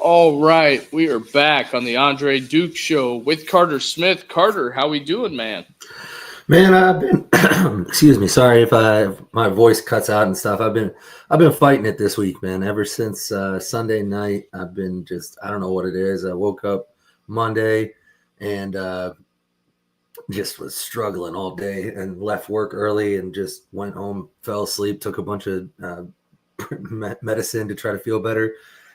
All right, we are back on the Andre Duke Show with Carter Smith. Carter, how we doing, man? Man, I've been excuse me, sorry if my voice cuts out and stuff. I've been fighting it this week, man. Ever since Sunday night, I've been just I don't know what it is. I woke up Monday and just was struggling all day and left work early and just went home, fell asleep, took a bunch of medicine to try to feel better.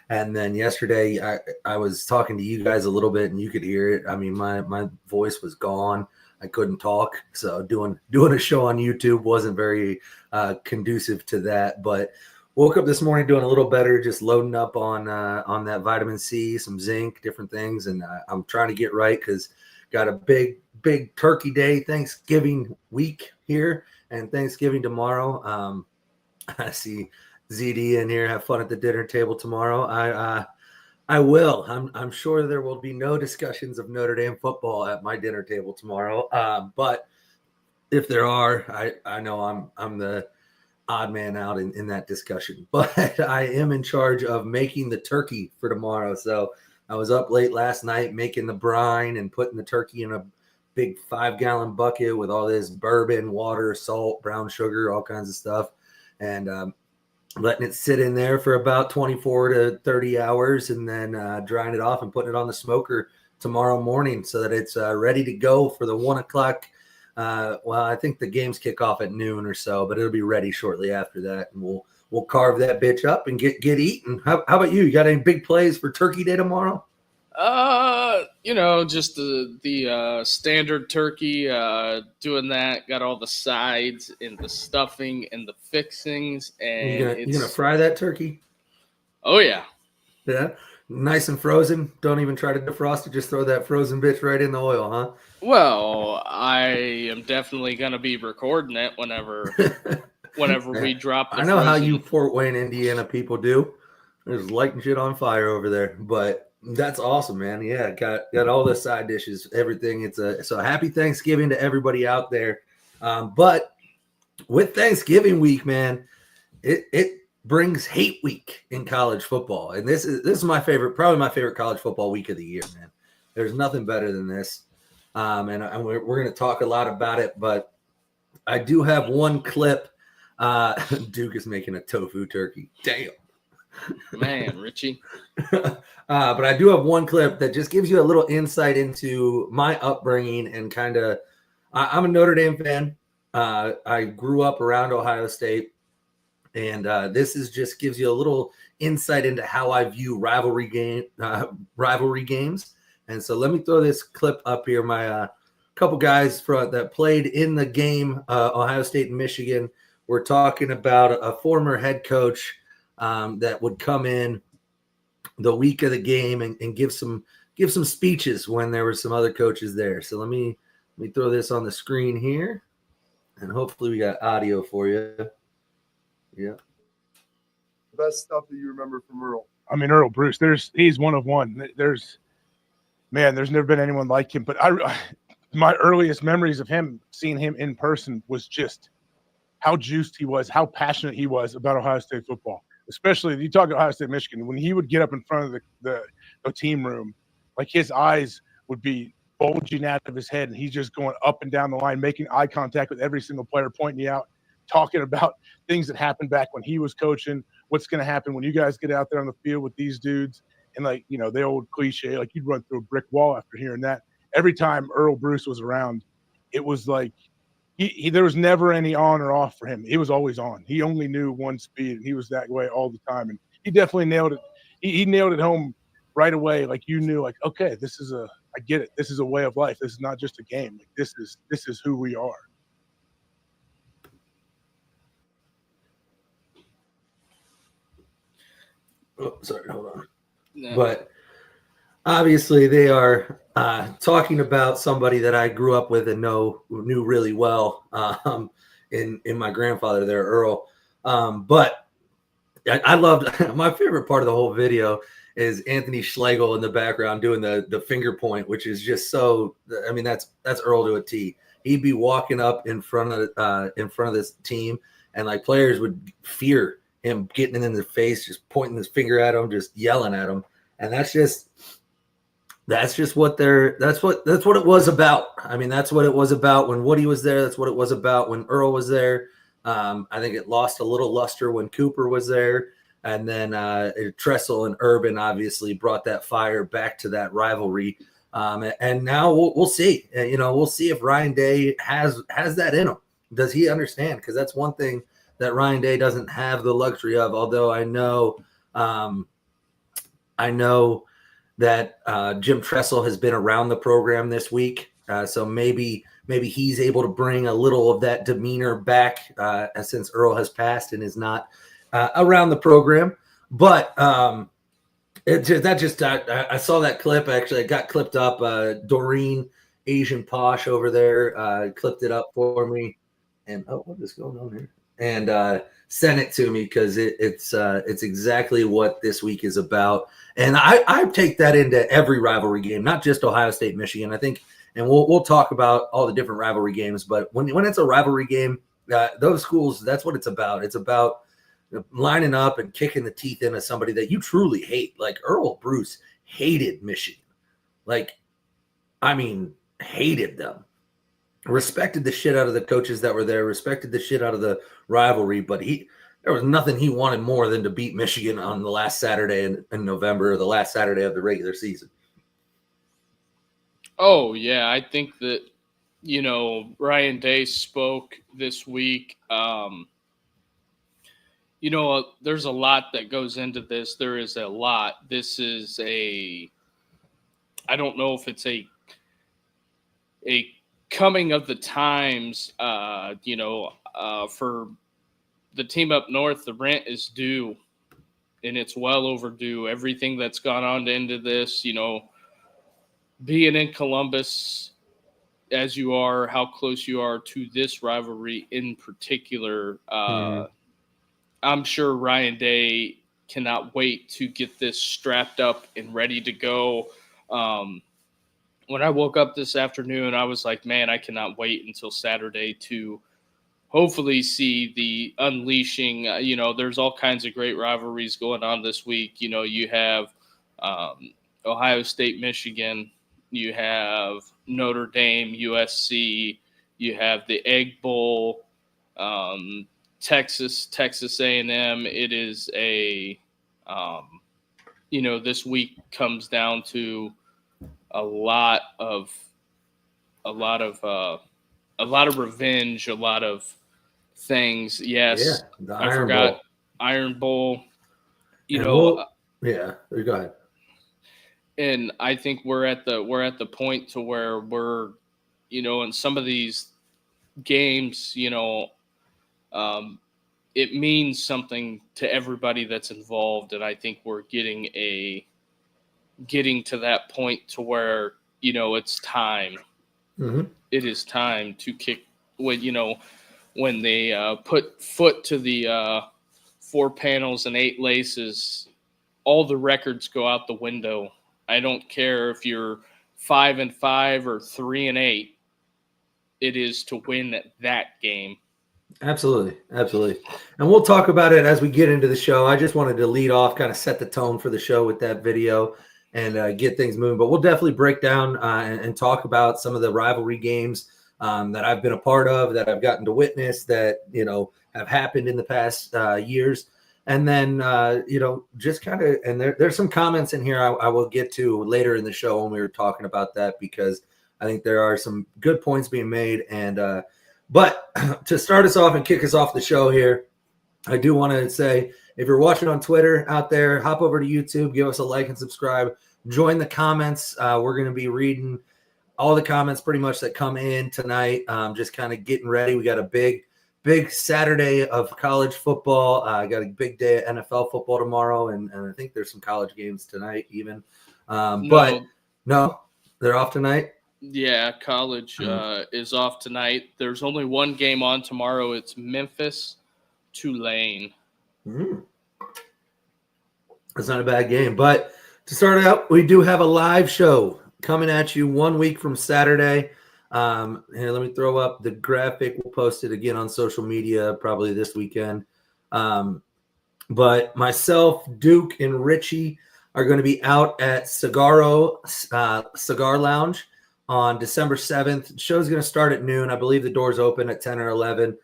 And then yesterday I was talking to you guys a little bit and you could hear it. I mean, my voice was gone. I couldn't talk. So doing a show on YouTube wasn't very conducive to that. But woke up this morning doing a little better, just loading up on that vitamin C, some zinc, different things. And I'm trying to get right because got a big turkey day, Thanksgiving week here and Thanksgiving tomorrow. I see ZD in here. Have fun at the dinner table tomorrow. I will. I'm sure there will be no discussions of Notre Dame football at my dinner table tomorrow. But if there are, I know I'm the odd man out in that discussion. But I am in charge of making the turkey for tomorrow. So I was up late last night making the brine and putting the turkey in a big 5-gallon bucket with all this bourbon, water, salt, brown sugar, all kinds of stuff. And letting it sit in there for about 24 to 30 hours and then drying it off and putting it on the smoker tomorrow morning so that it's ready to go for the 1 o'clock. Well, I think the games kick off at noon or so, but it'll be ready shortly after that. And we'll carve that bitch up and get eating. How about you? You got any big plays for Turkey Day tomorrow? Just the standard turkey, doing that, got all the sides and the stuffing and the fixings, and you gonna fry that turkey? Oh yeah. Yeah. Nice and frozen. Don't even try to defrost it, just throw that frozen bitch right in the oil, huh? Well, I am definitely gonna be recording it whenever we drop the I know frozen. how you Fort Wayne, Indiana people do. There's lighting shit on fire over there, but that's awesome, man. Yeah, got all the side dishes, everything. So happy Thanksgiving to everybody out there. But with Thanksgiving week, man, it brings hate week in college football, and this is my favorite, probably my favorite college football week of the year, man. There's nothing better than this, and we're going to talk a lot about it. But I do have one clip. Duke is making a tofu turkey. Damn. Man, Richie. But I do have one clip that just gives you a little insight into my upbringing and kind of I'm a Notre Dame fan. I grew up around Ohio State, and this is just gives you a little insight into how I view rivalry games. And so let me throw this clip up here. My couple guys that played in the game, Ohio State and Michigan. We're talking about a former head coach that would come in the week of the game and give some speeches when there were some other coaches there. So let me throw this on the screen here, and hopefully we got audio for you. Yeah. Best stuff that you remember from Earl? I mean, Earl Bruce. He's one of one. There's never been anyone like him. But my earliest memories of seeing him in person was just how juiced he was, how passionate he was about Ohio State football. Especially, you talk Ohio State, Michigan, when he would get up in front of the team room, like his eyes would be bulging out of his head, and he's just going up and down the line, making eye contact with every single player, pointing you out, talking about things that happened back when he was coaching, what's going to happen when you guys get out there on the field with these dudes. And, like, you know, the old cliche, like you'd run through a brick wall after hearing that. Every time Earl Bruce was around, it was like, there was never any on or off for him. He was always on. He only knew one speed, and he was that way all the time. And he definitely nailed it. He nailed it home right away. Like, you knew, like, okay, I get it. This is a way of life. This is not just a game. Like, this is who we are. Oh, sorry, hold on. No. But obviously they are talking about somebody that I grew up with and knew really well in my grandfather there, Earl. But I loved my favorite part of the whole video is Anthony Schlegel in the background doing the finger point, which is just so. I mean, that's Earl to a T. He'd be walking up in front of this team, and like players would fear him getting in their face, just pointing his finger at him, just yelling at him. And that's just what that's what it was about. I mean, that's what it was about when Woody was there. That's what it was about when Earl was there. I think it lost a little luster when Cooper was there. And then Tressel and Urban obviously brought that fire back to that rivalry. And now we'll see. We'll see if Ryan Day has that in him. Does he understand? Because that's one thing that Ryan Day doesn't have the luxury of. Although I know that Jim Tressel has been around the program this week, so maybe he's able to bring a little of that demeanor back since Earl has passed and is not around the program. But I saw that clip. Actually, it got clipped up. Doreen Asian Posh over there clipped it up for me. And what is going on here? And sent it to me because it's exactly what this week is about. And I take that into every rivalry game, not just Ohio State, Michigan. I think, and we'll talk about all the different rivalry games. But when it's a rivalry game, those schools, that's what it's about. It's about lining up and kicking the teeth into somebody that you truly hate. Like Earl Bruce hated Michigan. Hated them. Respected the shit out of the coaches that were there, respected the shit out of the rivalry, but there was nothing he wanted more than to beat Michigan on the last Saturday in November, or the last Saturday of the regular season. Oh, yeah. I think that, Ryan Day spoke this week. There's a lot that goes into this. There is a lot. This is I don't know if it's a coming of the times, for the team up north. The rent is due, and it's well overdue. Everything that's gone on into this, being in Columbus as you are, how close you are to this rivalry in particular, I'm sure Ryan Day cannot wait to get this strapped up and ready to go. When I woke up this afternoon, I was like, man, I cannot wait until Saturday to hopefully see the unleashing. There's all kinds of great rivalries going on this week. You have Ohio State, Michigan. You have Notre Dame, USC. You have the Egg Bowl, Texas A&M. It is this week comes down to a lot of revenge, a lot of things. Yes, the I Iron forgot Bowl. Iron Bowl. Go ahead. And I think we're at the point to where we're, in some of these games, it means something to everybody that's involved, and I think we're getting to that point to where, it's time. Mm-hmm. It is time to kick when they put foot to the 4 panels and 8 laces, all the records go out the window. I don't care if you're 5-5 or 3-8. It is to win that game. Absolutely. And we'll talk about it as we get into the show. I just wanted to lead off, kind of set the tone for the show with that video and get things moving. But we'll definitely break down and talk about some of the rivalry games that I've been a part of, that I've gotten to witness, that, have happened in the past years. And then, just kind of, and there's some comments in here I will get to later in the show when we were talking about that, because I think there are some good points being made. And, but to start us off and kick us off the show here, I do want to say, if you're watching on Twitter out there, hop over to YouTube, give us a like and subscribe, join the comments. We're going to be reading all the comments pretty much that come in tonight. Just kind of getting ready. We got a big Saturday of college football. I got a big day of NFL football tomorrow, and I think there's some college games tonight even. But no, they're off tonight. Yeah, college is off tonight. There's only one game on tomorrow. It's Memphis Tulane. That's not a bad game. But to start out, we do have a live show coming at you 1 week from Saturday. Here, let me throw up the graphic. We'll post it again on social media probably this weekend. But myself, Duke, and Richie are going to be out at Cigar Lounge on December 7th. The show's going to start at noon. I believe the doors open at 10 or 11.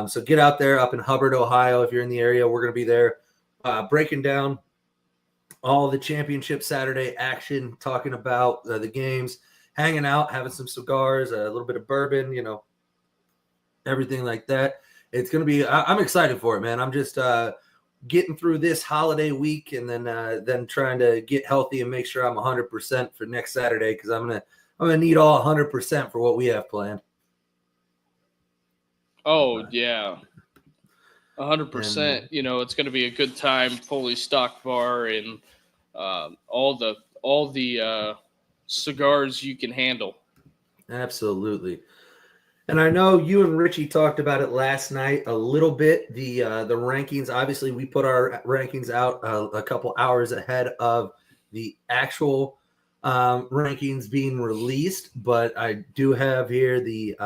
So get out there up in Hubbard, Ohio. If you're in the area, we're going to be there breaking down all the championship Saturday action, talking about the games, hanging out, having some cigars, a little bit of bourbon, everything like that. It's going to be, I'm excited for it, man. I'm just getting through this holiday week and then trying to get healthy and make sure I'm 100% for next Saturday, because I'm gonna need all 100% for what we have planned. Oh yeah, 100%. It's going to be a good time, fully stocked bar, and all the cigars you can handle. Absolutely. And I know you and Richie talked about it last night a little bit. The rankings. Obviously, we put our rankings out a couple hours ahead of the actual rankings being released. But I do have here the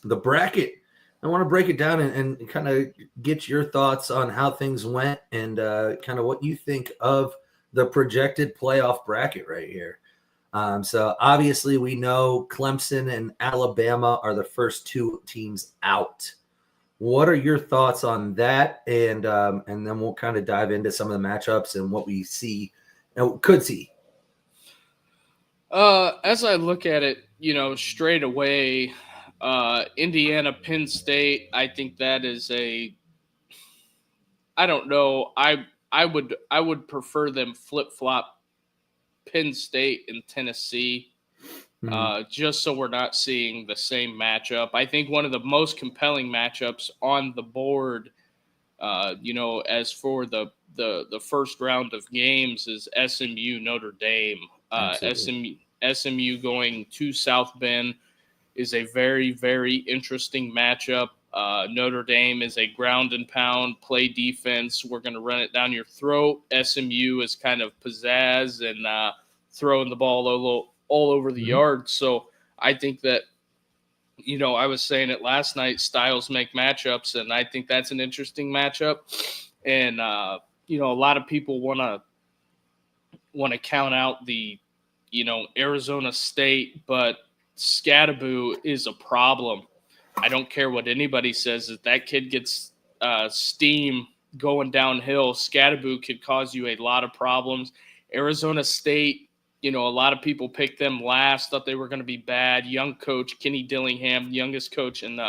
bracket. I want to break it down and kind of get your thoughts on how things went and kind of what you think of the projected playoff bracket right here. So obviously we know Clemson and Alabama are the first two teams out. What are your thoughts on that? And then we'll kind of dive into some of the matchups and what we see and could see. As I look at it, straight away, Indiana, Penn State, I think that is I don't know. I would prefer them flip-flop Penn State and Tennessee, just so we're not seeing the same matchup. I think one of the most compelling matchups on the board, as for the first round of games, is SMU Notre Dame. SMU going to South Bend is a very, very interesting matchup. Notre Dame is a ground and pound, play defense. We're going to run it down your throat. SMU is kind of pizzazz and throwing the ball all over the yard. So I think that, I was saying it last night, styles make matchups, and I think that's an interesting matchup. And, a lot of people want to count out the, Arizona State, but Scadaboo is a problem. I don't care what anybody says. If that kid gets steam going downhill, Scadaboo could cause you a lot of problems. Arizona State, a lot of people picked them last, thought they were going to be bad. Young coach, Kenny Dillingham, youngest coach in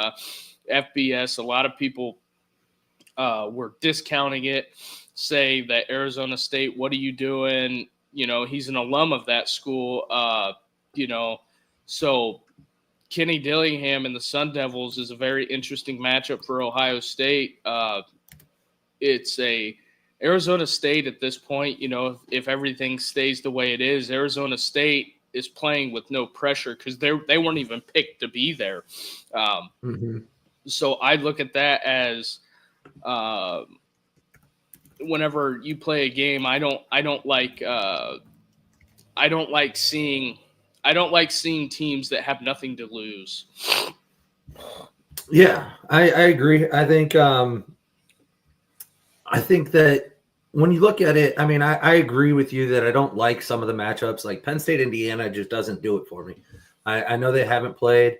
FBS. A lot of people were discounting it, say that Arizona State, what are you doing? He's an alum of that school, so Kenny Dillingham and the Sun Devils is a very interesting matchup for Ohio State. It's Arizona State at this point, if everything stays the way it is, Arizona State is playing with no pressure because they weren't even picked to be there. So I look at that as whenever you play a game, I don't like seeing teams that have nothing to lose. Yeah, I agree. I think that when you look at it, I mean, I agree with you that I don't like some of the matchups. Like Penn State, Indiana just doesn't do it for me. I know they haven't played.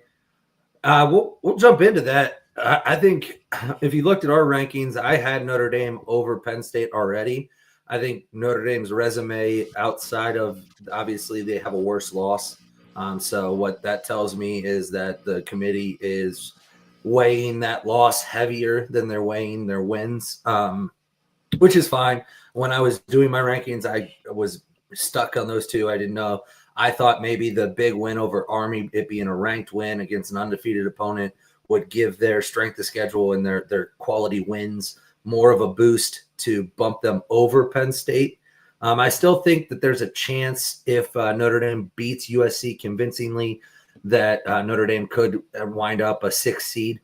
We'll jump into that. I think if you looked at our rankings, I had Notre Dame over Penn State already. I think Notre Dame's resume, outside of obviously they have a worse loss. So what that tells me is that the committee is weighing that loss heavier than they're weighing their wins, which is fine. When I was doing my rankings, I was stuck on those two. I didn't know. I thought maybe the big win over Army, it being a ranked win against an undefeated opponent, would give their strength of schedule and their quality wins more of a boost to bump them over Penn State. I still think that there's a chance if Notre Dame beats USC convincingly that Notre Dame could wind up a 6th seed.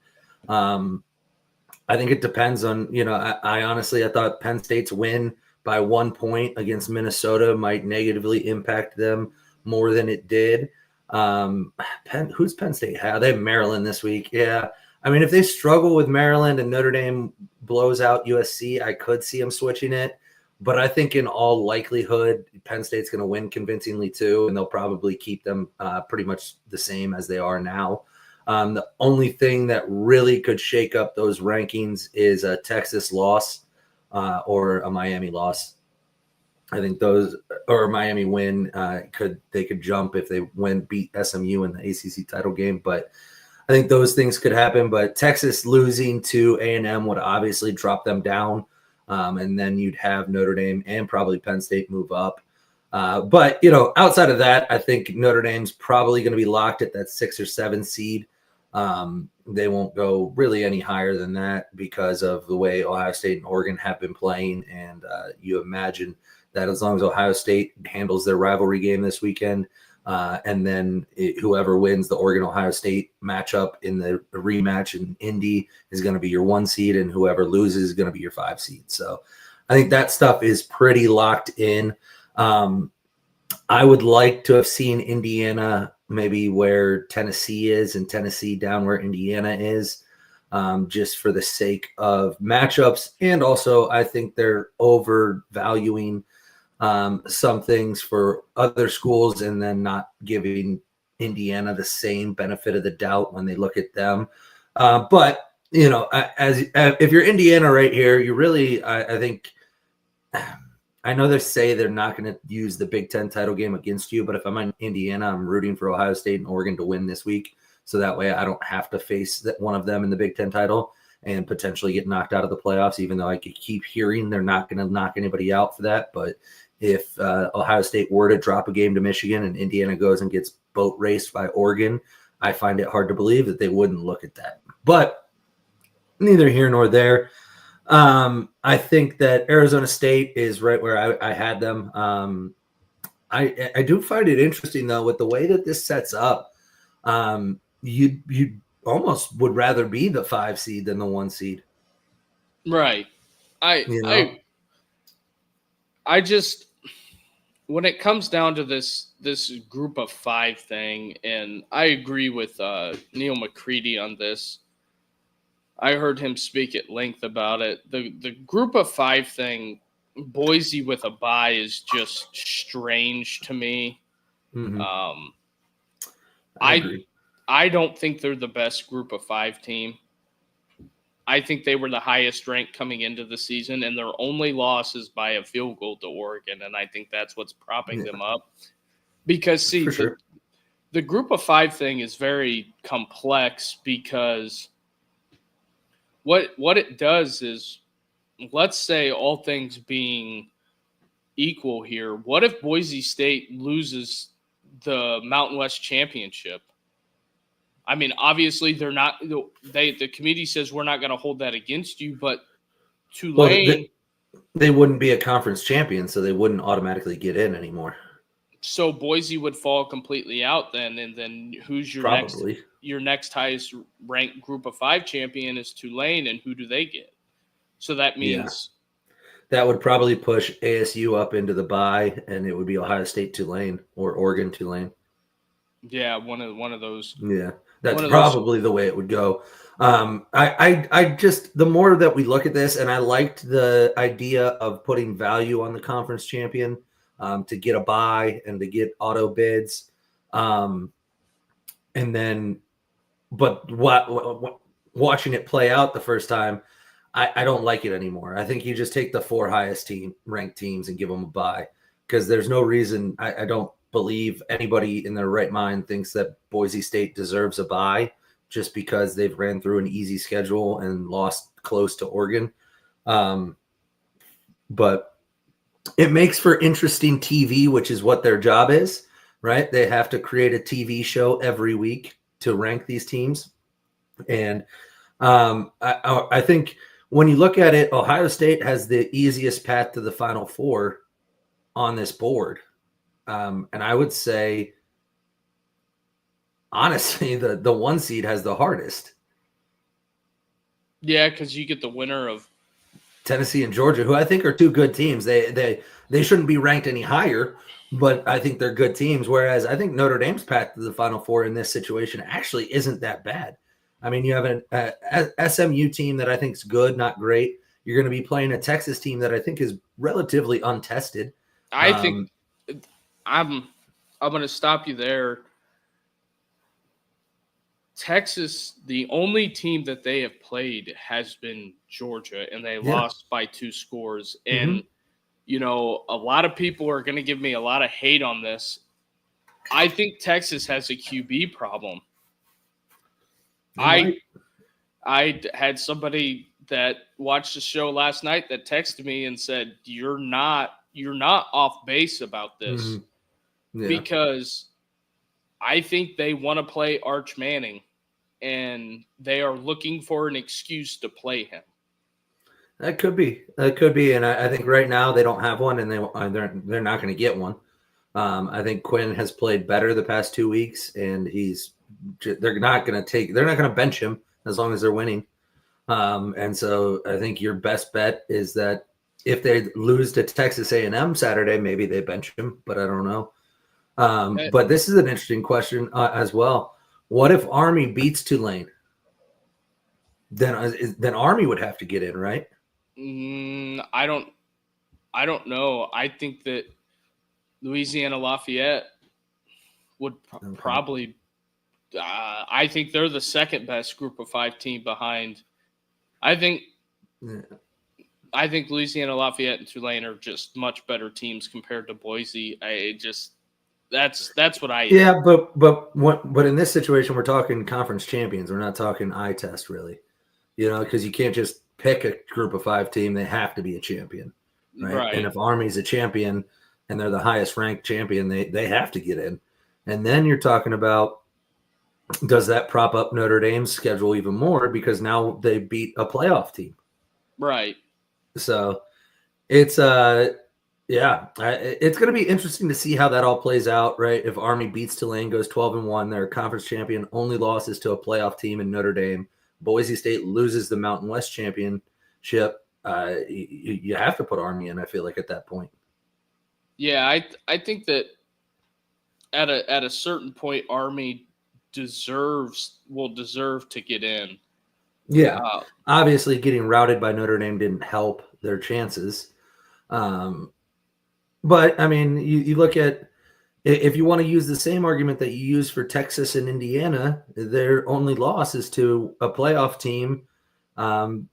I think it depends on, I honestly thought Penn State's win by 1 point against Minnesota might negatively impact them more than it did. Who's Penn State have? They have Maryland this week. Yeah. I mean, if they struggle with Maryland and Notre Dame blows out USC, I could see them switching it. But I think in all likelihood, Penn State's going to win convincingly too, and they'll probably keep them pretty much the same as they are now. The only thing that really could shake up those rankings is a Texas loss or a Miami loss. I think those, or a Miami win, could jump if they beat SMU in the ACC title game. But I think those things could happen. But Texas losing to A&M would obviously drop them down. And then you'd have Notre Dame and probably Penn State move up. But, outside of that, I think Notre Dame's probably going to be locked at that 6 or 7 seed. They won't go really any higher than that because of the way Ohio State and Oregon have been playing. And you imagine that as long as Ohio State handles their rivalry game this weekend, and then whoever wins the Oregon-Ohio State matchup in the rematch in Indy is going to be your 1 seed, and whoever loses is going to be your 5 seed. So I think that stuff is pretty locked in. I would like to have seen Indiana maybe where Tennessee is and Tennessee down where Indiana is, just for the sake of matchups. And also I think they're overvaluing some things for other schools and then not giving Indiana the same benefit of the doubt when they look at them. But if you're Indiana right here, you really, I think, I know they say they're not going to use the Big Ten title game against you, but if I'm in Indiana, I'm rooting for Ohio State and Oregon to win this week. So that way I don't have to face one of them in the Big Ten title and potentially get knocked out of the playoffs, even though I could keep hearing they're not going to knock anybody out for that. But if Ohio State were to drop a game to Michigan and Indiana goes and gets boat raced by Oregon, I find it hard to believe that they wouldn't look at that. But neither here nor there. I think that Arizona State is right where I had them. I do find it interesting, though, with the way that this sets up. You almost would rather be the 5 seed than the 1 seed. Right. I just, when it comes down to this group of 5 thing, and I agree with Neil McCready on this. I heard him speak at length about it. The group of 5 thing, Boise with a bye is just strange to me. Mm-hmm. I agree. I don't think they're the best group of 5 team. I think they were the highest ranked coming into the season, and their only loss is by a field goal to Oregon, and I think that's what's propping them up. Because, see, the group of 5 thing is very complex because what it does is, let's say all things being equal here, what if Boise State loses the Mountain West Championship? I mean, obviously they're not. The committee says we're not going to hold that against you, but Tulane, they wouldn't be a conference champion, so they wouldn't automatically get in anymore. So Boise would fall completely out then, and then who's your next highest ranked group of 5 champion is Tulane, and who do they get? So that means that would probably push ASU up into the bye, and it would be Ohio State Tulane or Oregon Tulane. Yeah, one of those. Yeah, that's probably the way it would go. I just, the more that we look at this, and I liked the idea of putting value on the conference champion to get a bye and to get auto bids. And then, but watching it play out the first time, I don't like it anymore. I think you just take the 4 highest ranked teams and give them a bye, because there's no reason. I don't believe anybody in their right mind thinks that Boise State deserves a bye just because they've ran through an easy schedule and lost close to Oregon. But it makes for interesting TV, which is what their job is, right? They have to create a TV show every week to rank these teams. And I think when you look at it, Ohio State has the easiest path to the Final Four on this board. And I would say, honestly, the 1 seed has the hardest. Yeah, because you get the winner of Tennessee and Georgia, who I think are 2 good teams. They shouldn't be ranked any higher, but I think they're good teams. Whereas I think Notre Dame's path to the Final Four in this situation actually isn't that bad. I mean, you have an SMU team that I think is good, not great. You're going to be playing a Texas team that I think is relatively untested. I think I'm going to stop you there. Texas, the only team that they have played has been Georgia, and they lost by 2 scores. And, you know, a lot of people are going to give me a lot of hate on this. I think Texas has a QB problem. I had somebody that watched the show last night that texted me and said, you're not off base about this because I think they want to play Arch Manning and they are looking for an excuse to play him. That could be. And I think right now they don't have one, and they're not going to get one. I think Quinn has played better the past 2 weeks, and they're not going to bench him as long as they're winning. And so I think your best bet is that if they lose to Texas A&M Saturday, maybe they bench him, but I don't know. But this is an interesting question as well. What if Army beats Tulane? Then Army would have to get in, right? I don't know. I think that Louisiana Lafayette would probably. I think they're the second best Group of 5 team behind. I think Louisiana Lafayette and Tulane are just much better teams compared to Boise. That's what I. Yeah, but in this situation, we're talking conference champions. We're not talking eye test, really. You know, because you can't just pick a Group of 5 team; they have to be a champion, right? And if Army's a champion and they're the highest ranked champion, they have to get in. And then you're talking about, does that prop up Notre Dame's schedule even more because now they beat a playoff team, right? So it's it's going to be interesting to see how that all plays out, right? If Army beats Tulane, goes 12-1, they're a conference champion, only loss is to a playoff team in Notre Dame. Boise State loses the Mountain West championship. You have to put Army in, I feel like, at that point. Yeah, I think that at a certain point, Army will deserve to get in. Yeah, obviously getting routed by Notre Dame didn't help their chances. But, I mean, you look at, if you want to use the same argument that you use for Texas and Indiana, their only loss is to a playoff team on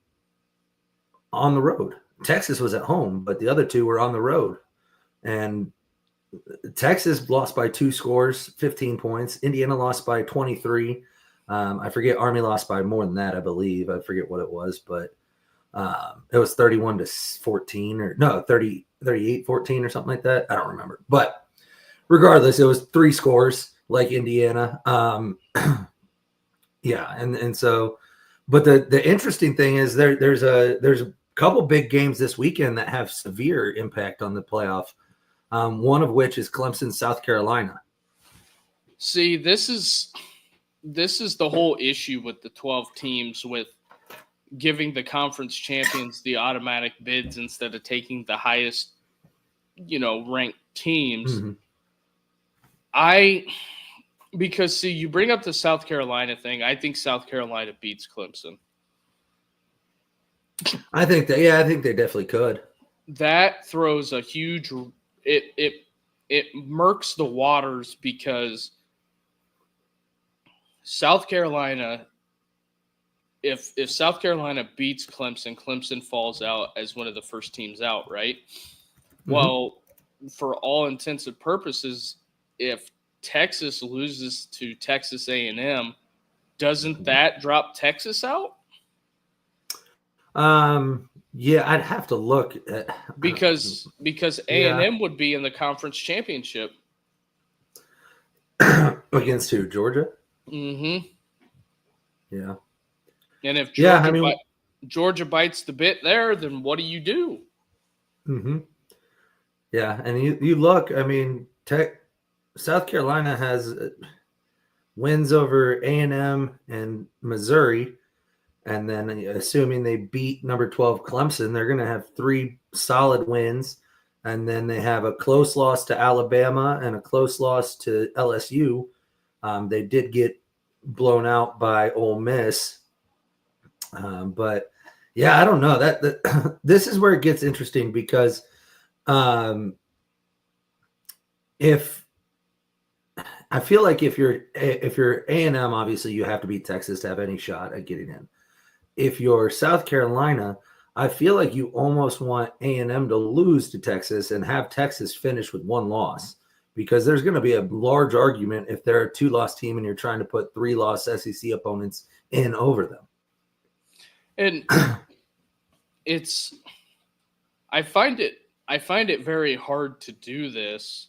the road. Texas was at home, but the other two were on the road. And Texas lost by 2 scores, 15 points. Indiana lost by 23. I forget, Army lost by more than that, I believe. I forget what it was, but it was 31-14 or no, 38-14 or something like that. I don't remember. But regardless, it was 3 scores like Indiana. Yeah, and so, but the interesting thing is there's a couple big games this weekend that have severe impact on the playoff. One of which is Clemson, South Carolina. See, this is the whole issue with the 12 teams, with giving the conference champions the automatic bids instead of taking the highest, ranked teams. Because you bring up the South Carolina thing. I think South Carolina beats Clemson. I think they definitely could. That throws a huge. It murks the waters because South Carolina, if South Carolina beats Clemson, Clemson falls out as one of the first teams out, right? Well, for all intents and purposes, if Texas loses to Texas A&M, doesn't that drop Texas out? Yeah, I'd have to look at, because A&M would be in the conference championship against who? Georgia. Yeah, and if Georgia bites the bit there, then what do you do? Yeah, and you look. I mean, South Carolina has wins over A&M and Missouri. And then assuming they beat number 12 Clemson, they're going to have 3 solid wins. And then they have a close loss to Alabama and a close loss to LSU. They did get blown out by Ole Miss. But, Yeah, I don't know that this is where it gets interesting because if I feel like if you're A&M, obviously you have to beat Texas to have any shot at getting in. If you're South Carolina, I feel like you almost want A&M to lose to Texas and have Texas finish with one loss, because there's going to be a large argument if they're a 2-loss team and you're trying to put 3-loss SEC opponents in over them. And I find it very hard to do this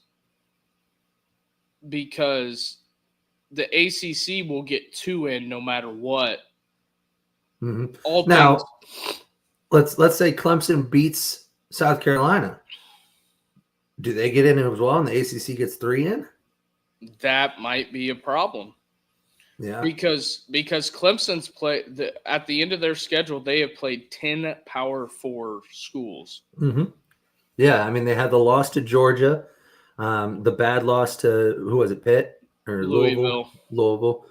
because the ACC will get 2 in no matter what. Mm-hmm. Now, let's say Clemson beats South Carolina. Do they get in as well, and the ACC gets 3 in? That might be a problem. Yeah, because Clemson's at the end of their schedule, they have played 10 Power 4 schools. Mm-hmm. Yeah, I mean they had the loss to Georgia, the bad loss to who was it, Pitt or Louisville,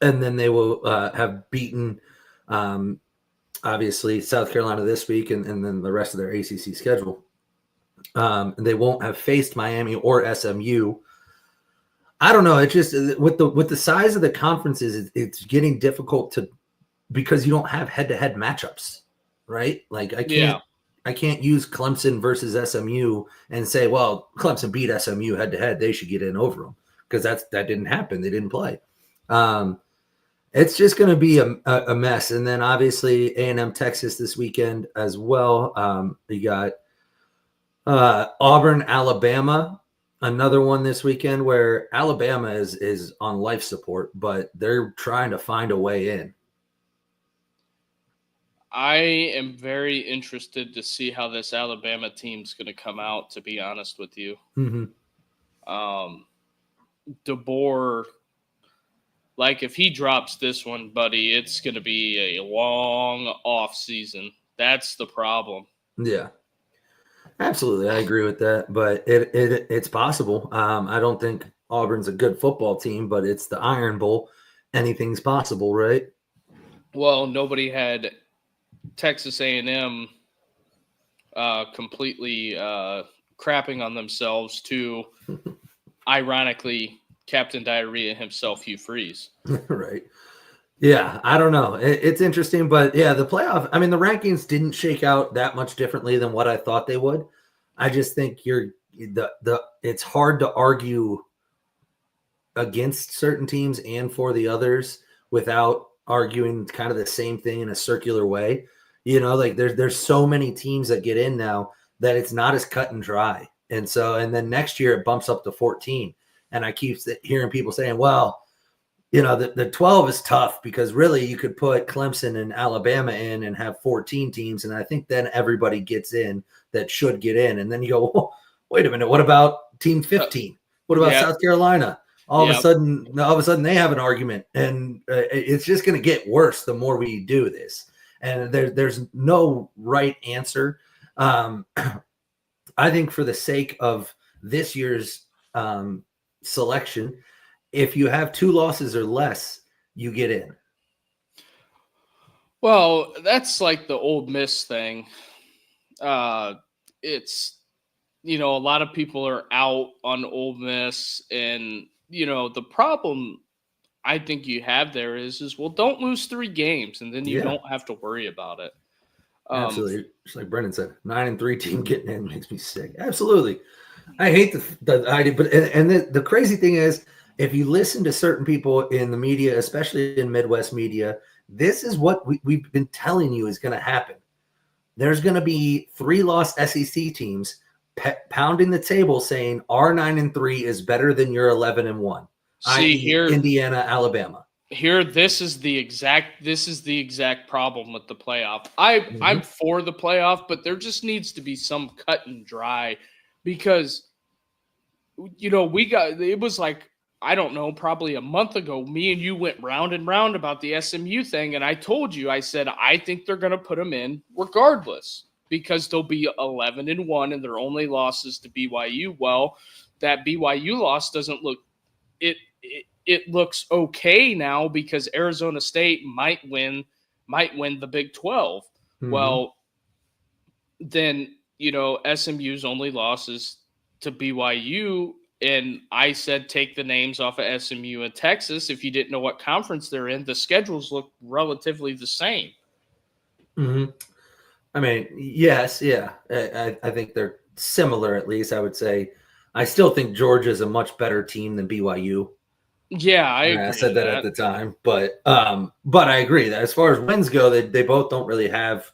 and then they will have beaten obviously South Carolina this week, and then the rest of their ACC schedule. They won't have faced Miami or SMU. I don't know. It's just with the size of the conferences, it's getting difficult because you don't have head-to-head matchups, right? Like I can't use Clemson versus SMU and say, well, Clemson beat SMU head-to-head, they should get in over them, because that didn't happen. They didn't play. It's just going to be a mess. And then obviously A&M Texas this weekend as well. You got Auburn, Alabama, another one this weekend where Alabama is on life support, but they're trying to find a way in. I am very interested to see how this Alabama team's going to come out, to be honest with you. Mm-hmm. DeBoer, like if he drops this one, buddy, it's going to be a long off season. That's the problem. Yeah. Absolutely, I agree with that, but it's possible. I don't think Auburn's a good football team, but it's the Iron Bowl. Anything's possible, right? Well, nobody had Texas A&M completely crapping on themselves to, ironically, Captain Diarrhea himself, Hugh Freeze. Right. Yeah, I don't know. It's interesting, but yeah, the playoff, I mean, the rankings didn't shake out that much differently than what I thought they would. I just think it's hard to argue against certain teams and for the others without arguing kind of the same thing in a circular way. You know, like there's so many teams that get in now that it's not as cut and dry. And then next year it bumps up to 14. And I keep hearing people saying, well, you know, the 12 is tough because really you could put Clemson and Alabama in and have 14 teams. And I think then everybody gets in that should get in. And then you go, oh, wait a minute, what about team 15? What about South Carolina? All of a sudden they have an argument. And it's just going to get worse the more we do this. And there's no right answer. I think for the sake of this year's selection, if you have 2 losses or less, you get in. Well, that's like the Ole Miss thing. It's, you know, a lot of people are out on Ole Miss, and, you know, the problem I think you have there is well, don't lose 3 games, and then you don't have to worry about it. Absolutely. Just like Brendan said, 9-3 team getting in makes me sick. Absolutely. I hate the idea, but the crazy thing is, if you listen to certain people in the media, especially in Midwest media, this is what we've been telling you is going to happen. There's going to be 3-loss SEC teams pounding the table saying our 9-3 is better than your 11-1. See here, Indiana, Alabama. Here, this is the exact problem with the playoff. I'm for the playoff, but there just needs to be some cut and dry, because, you know, it was like, I don't know, probably a month ago, me and you went round and round about the SMU thing. And I told you, I said, I think they're going to put them in regardless because they'll be 11-1 and their only losses to BYU. Well, that BYU loss doesn't look, it looks okay now because Arizona State might win the Big 12. Well, then, SMU's only loss is to BYU. And I said, take the names off of SMU and Texas. If you didn't know what conference they're in, the schedules look relatively the same. Mm-hmm. I mean, yes, yeah. I think they're similar, at least, I would say. I still think Georgia is a much better team than BYU. Yeah, I agree. I said that at the time, but I agree that as far as wins go, they both don't really have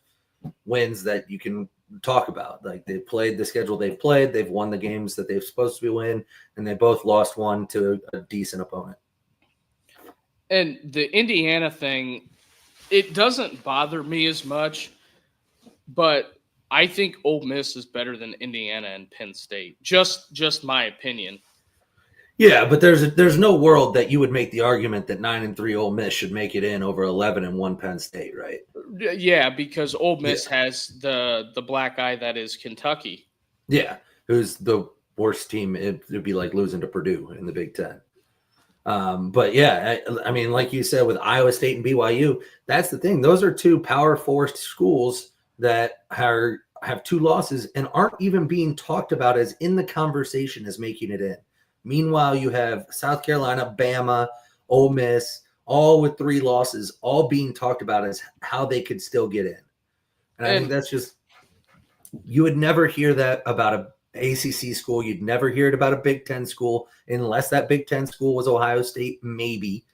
wins that you can talk about. Like, they played the schedule they've played, they've won the games that they're supposed to win, and they both lost one to a decent opponent. And the Indiana thing, it doesn't bother me as much, but I think Ole Miss is better than Indiana and Penn State. Just my opinion. Yeah, but there's no world that you would make the argument that 9-3 Ole Miss should make it in over 11-1 Penn State, right? Yeah, because Ole Miss has the black eye that is Kentucky. Yeah, who's the worst team? It'd be like losing to Purdue in the Big Ten. But yeah, I mean, like you said, with Iowa State and BYU, that's the thing. Those are two Power Four schools that have two losses and aren't even being talked about as in the conversation as making it in. Meanwhile, you have South Carolina, Bama, Ole Miss, all with 3 losses, all being talked about as how they could still get in. And I think that's just, you would never hear that about a ACC school. You'd never hear it about a Big Ten school unless that Big Ten school was Ohio State, maybe.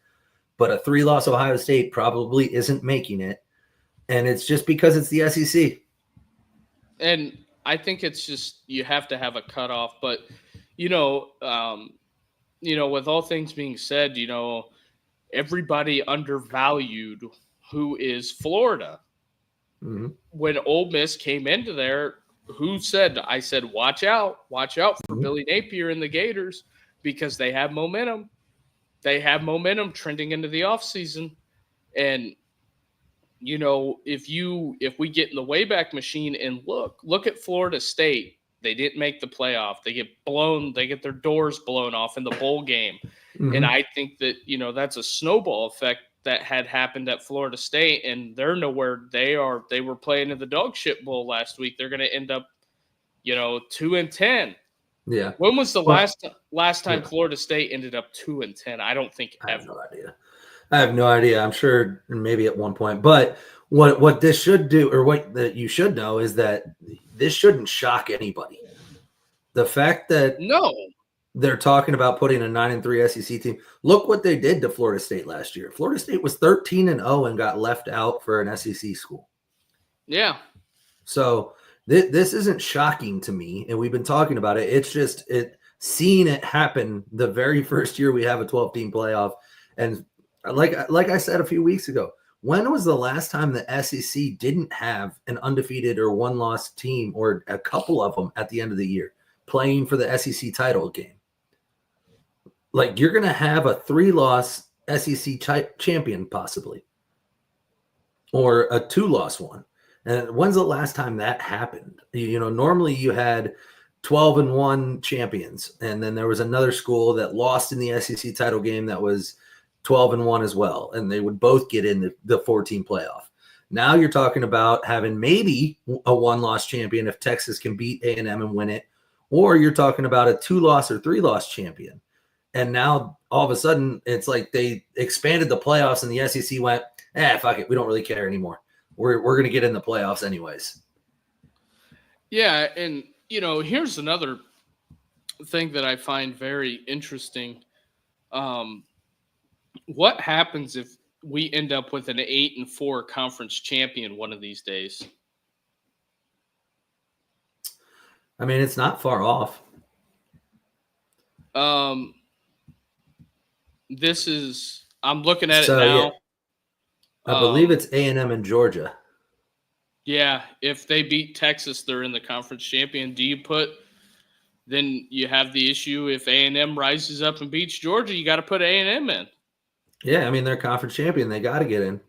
But a 3-loss Ohio State probably isn't making it. And it's just because it's the SEC. And I think it's just, you have to have a cutoff. But, with all things being said, everybody undervalued who is Florida. Mm-hmm. When Ole Miss came into there, I said, watch out for Billy Napier and the Gators, because they have momentum. They have momentum trending into the offseason. And, if we get in the Wayback Machine and look at Florida State, they didn't make the playoff. They get their doors blown off in the bowl game. Mm-hmm. And I think that, that's a snowball effect that had happened at Florida State, and they're nowhere. They were playing in the dog shit bowl last week. They're going to end up, 2-10. Yeah. When was the last time Florida State ended up 2-10? I don't think ever. I have no idea. I'm sure maybe at one point. But what this should do, or what that you should know, is that this shouldn't shock anybody. The fact that they're talking about putting a 9-3 SEC team. Look what they did to Florida State last year. Florida State was 13-0 and got left out for an SEC school. Yeah. So this isn't shocking to me, and we've been talking about it. It's just seeing it happen the very first year we have a 12-team playoff. And like I said a few weeks ago, when was the last time the SEC didn't have an undefeated or one-loss team, or a couple of them at the end of the year, playing for the SEC title game? Like, you're going to have a 3-loss SEC champion possibly, or a 2-loss one. And when's the last time that happened? Normally you had 12-1 champions, and then there was another school that lost in the SEC title game that was 12-1 as well, and they would both get in the 14 playoff. Now you're talking about having maybe a 1-loss champion if Texas can beat A&M and win it, or you're talking about a 2-loss or 3-loss champion. And now all of a sudden it's like they expanded the playoffs, and the SEC went, fuck it, we don't really care anymore. We're going to get in the playoffs anyways. Yeah, and here's another thing that I find very interesting. What happens if we end up with an 8-4 conference champion one of these days? I mean, it's not far off. I'm looking at it now. Yeah. I believe it's A&M and Georgia. Yeah, if they beat Texas, they're in the conference champion. Then you have the issue, if A&M rises up and beats Georgia, you got to put A&M in. Yeah, I mean, they're conference champion. They got to get in.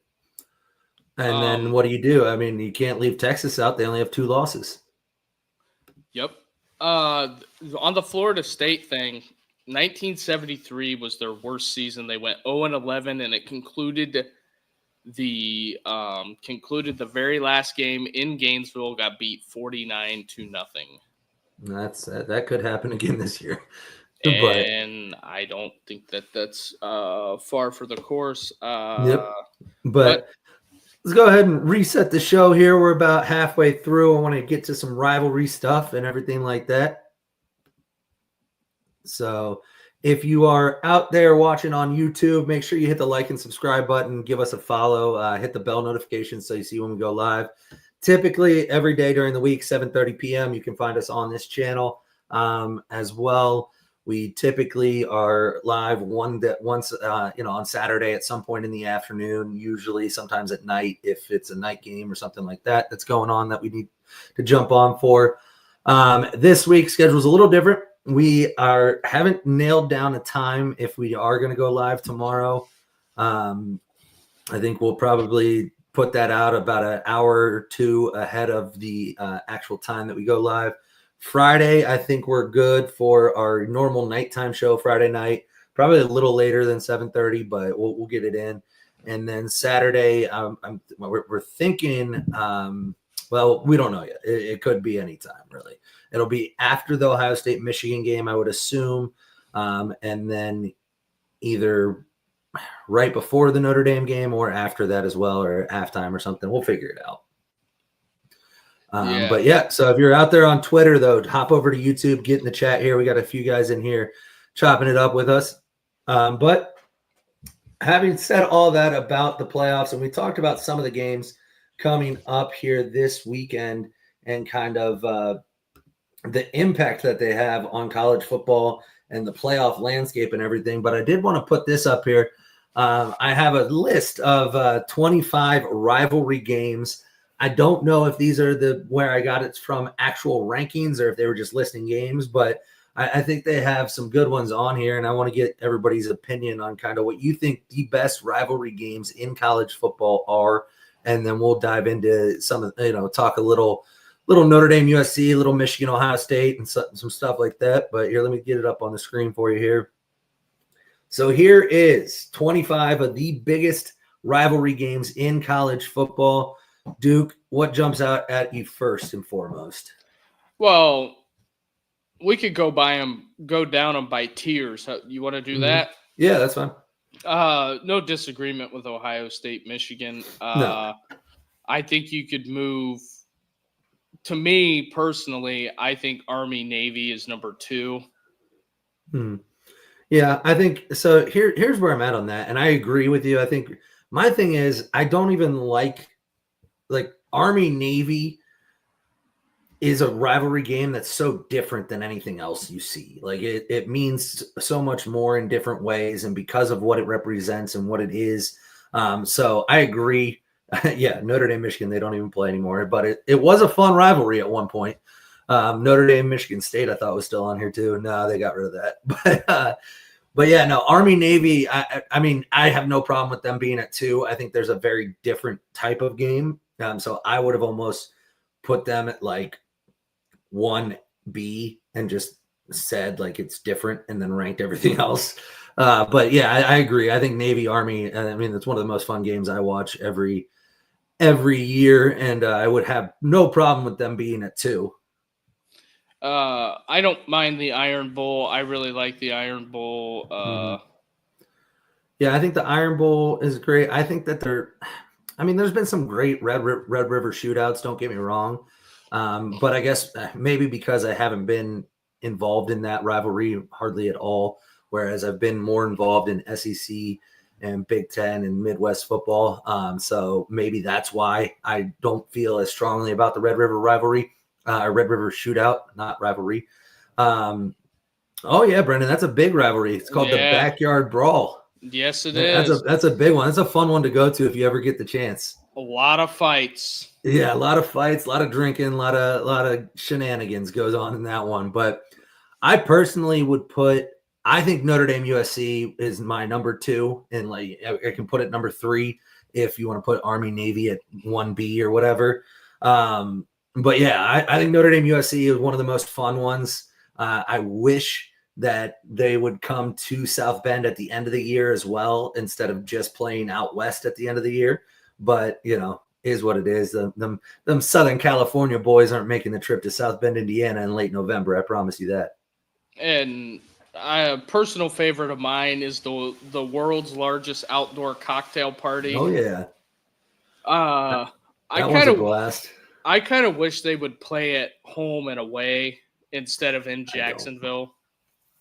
And then what do? I mean, you can't leave Texas out. They only have 2 losses. Yep. On the Florida State thing, 1973 was their worst season. They went 0-11, and it concluded concluded the very last game in Gainesville, got beat 49-0. That could happen again this year. But And I don't think that's far for the course. yep. But let's go ahead and reset the show here. We're about halfway through. I want to get to some rivalry stuff and everything like that. So if you are out there watching on YouTube, make sure you hit the like and subscribe button. Give us a follow. Hit the bell notification so you see when we go live. Typically, every day during the week, 7:30 p.m., you can find us on this channel as well. We typically are live once on Saturday at some point in the afternoon, usually sometimes at night if it's a night game or something like that that's going on that we need to jump on for. This week's schedule is a little different. We haven't nailed down a time if we are going to go live tomorrow. I think we'll probably put that out about an hour or two ahead of the actual time that we go live. Friday, I think we're good for our normal nighttime show Friday night, probably a little later than 7:30, but we'll get it in. And then Saturday, we're thinking, well, we don't know yet. It could be any time, really. It'll be after the Ohio State-Michigan game, I would assume, and then either right before the Notre Dame game or after that as well, or halftime or something. We'll figure it out. But yeah, so if you're out there on Twitter, though, hop over to YouTube, get in the chat here. We got a few guys in here chopping it up with us. But having said all that about the playoffs, and we talked about some of the games coming up here this weekend and kind of the impact that they have on college football and the playoff landscape and everything. But I did want to put this up here. I have a list of 25 rivalry games. I don't know if these are where I got it from actual rankings or if they were just listing games, but I think they have some good ones on here, and I want to get everybody's opinion on kind of what you think the best rivalry games in college football are, and then we'll dive into some of, talk a little Notre Dame USC, a little Michigan Ohio State, and some stuff like that. But here, let me get it up on the screen for you here. So here is 25 of the biggest rivalry games in college football. Duke, what jumps out at you first and foremost? Well, we could go down them by tiers. You want to do that? Yeah, that's fine. No disagreement with Ohio State, Michigan. No. I think you could move. To me personally, I think Army Navy is number 2. Yeah, I think so. Here's where I'm at on that, and I agree with you. I think my thing is I don't even like Army Navy is a rivalry game that's so different than anything else you see. Like it means so much more in different ways, and because of what it represents and what it is. So I agree. Yeah, Notre Dame, Michigan, they don't even play anymore, but it was a fun rivalry at one point. Notre Dame, Michigan State, I thought was still on here too. No, they got rid of that. But yeah, no, Army Navy. I mean, I have no problem with them being at 2. I think there's a very different type of game. So I would have almost put them at like 1B and just said like it's different and then ranked everything else. But yeah, I agree. I think Navy Army. I mean, it's one of the most fun games I watch every year, and I would have no problem with them being at 2. I don't mind the Iron Bowl. I really like the Iron Bowl. Yeah, I think the Iron Bowl is great. I think that there's been some great Red River shootouts. Don't get me wrong. But I guess maybe because I haven't been involved in that rivalry hardly at all, whereas I've been more involved in SEC and Big Ten and Midwest football. So maybe that's why I don't feel as strongly about the Red River rivalry. Red River shootout, not rivalry. Oh yeah, Brendan, that's a big rivalry. It's called the Backyard Brawl. Yes, it is. That's a big one. That's a fun one to go to if you ever get the chance. A lot of fights. Yeah, a lot of fights, a lot of drinking, a lot of shenanigans goes on in that one. But I personally would I think Notre Dame USC is my number 2, and like I can put it number 3 if you want to put Army Navy at 1B or whatever. But yeah, I think Notre Dame USC is one of the most fun ones. I wish that they would come to South Bend at the end of the year as well, instead of just playing out west at the end of the year. But, is what it is. Them Southern California boys aren't making the trip to South Bend, Indiana in late November. I promise you that. And a personal favorite of mine is the world's largest outdoor cocktail party. Oh yeah. I One's a blast. I kind of wish they would play at home and away instead of in Jacksonville.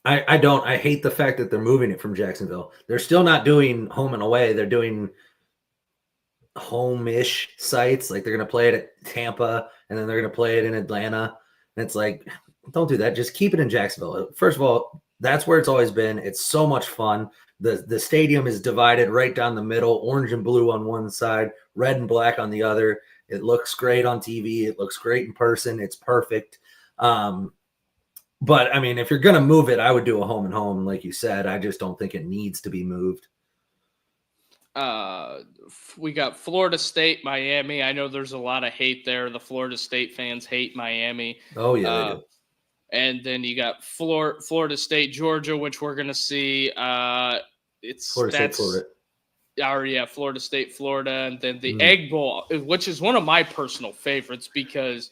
I don't. I hate the fact that they're moving it from Jacksonville. They're still not doing home and away. They're doing home-ish sites. Like they're going to play it at Tampa, and then they're going to play it in Atlanta. And it's like, don't do that. Just keep it in Jacksonville. First of all, that's where it's always been. It's so much fun. The stadium is divided right down the middle, orange and blue on one side, red and black on the other. It looks great on TV. It looks great in person. It's perfect. But I mean, if you're going to move it, I would do a home and home, like you said. I just don't think it needs to be moved. We got Florida State, Miami. I know there's a lot of hate there. The Florida State fans hate Miami. Oh, yeah, they do. And then you got Florida State, Georgia, which we're going to see. It's Florida State, Florida. Florida State, Florida. And then the Egg Bowl, which is one of my personal favorites because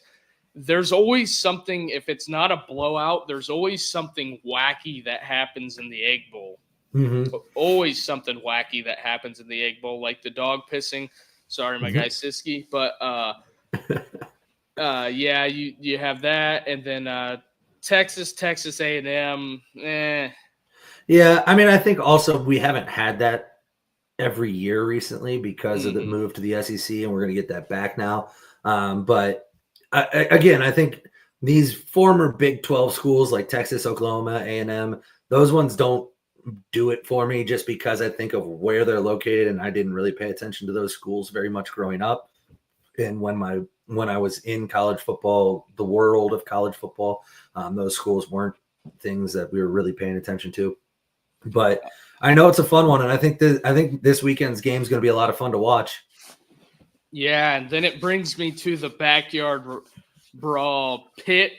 there's always something, if it's not a blowout, there's always something wacky that happens in the Egg Bowl. Mm-hmm. Always something wacky that happens in the Egg Bowl, like the dog pissing. Sorry, my guy Siski. But, yeah, you have that. And then Texas A&M. Yeah, I mean, I think also we haven't had that every year recently because of the move to the SEC, and we're going to get that back now. But again, I think these former Big 12 schools like Texas, Oklahoma, A&M, those ones don't do it for me just because I think of where they're located, and I didn't really pay attention to those schools very much growing up. And when I was in college football, the world of college football, those schools weren't things that we were really paying attention to. But I know it's a fun one, and I think this weekend's game is going to be a lot of fun to watch. Yeah, and then it brings me to the backyard brawl. Pitt,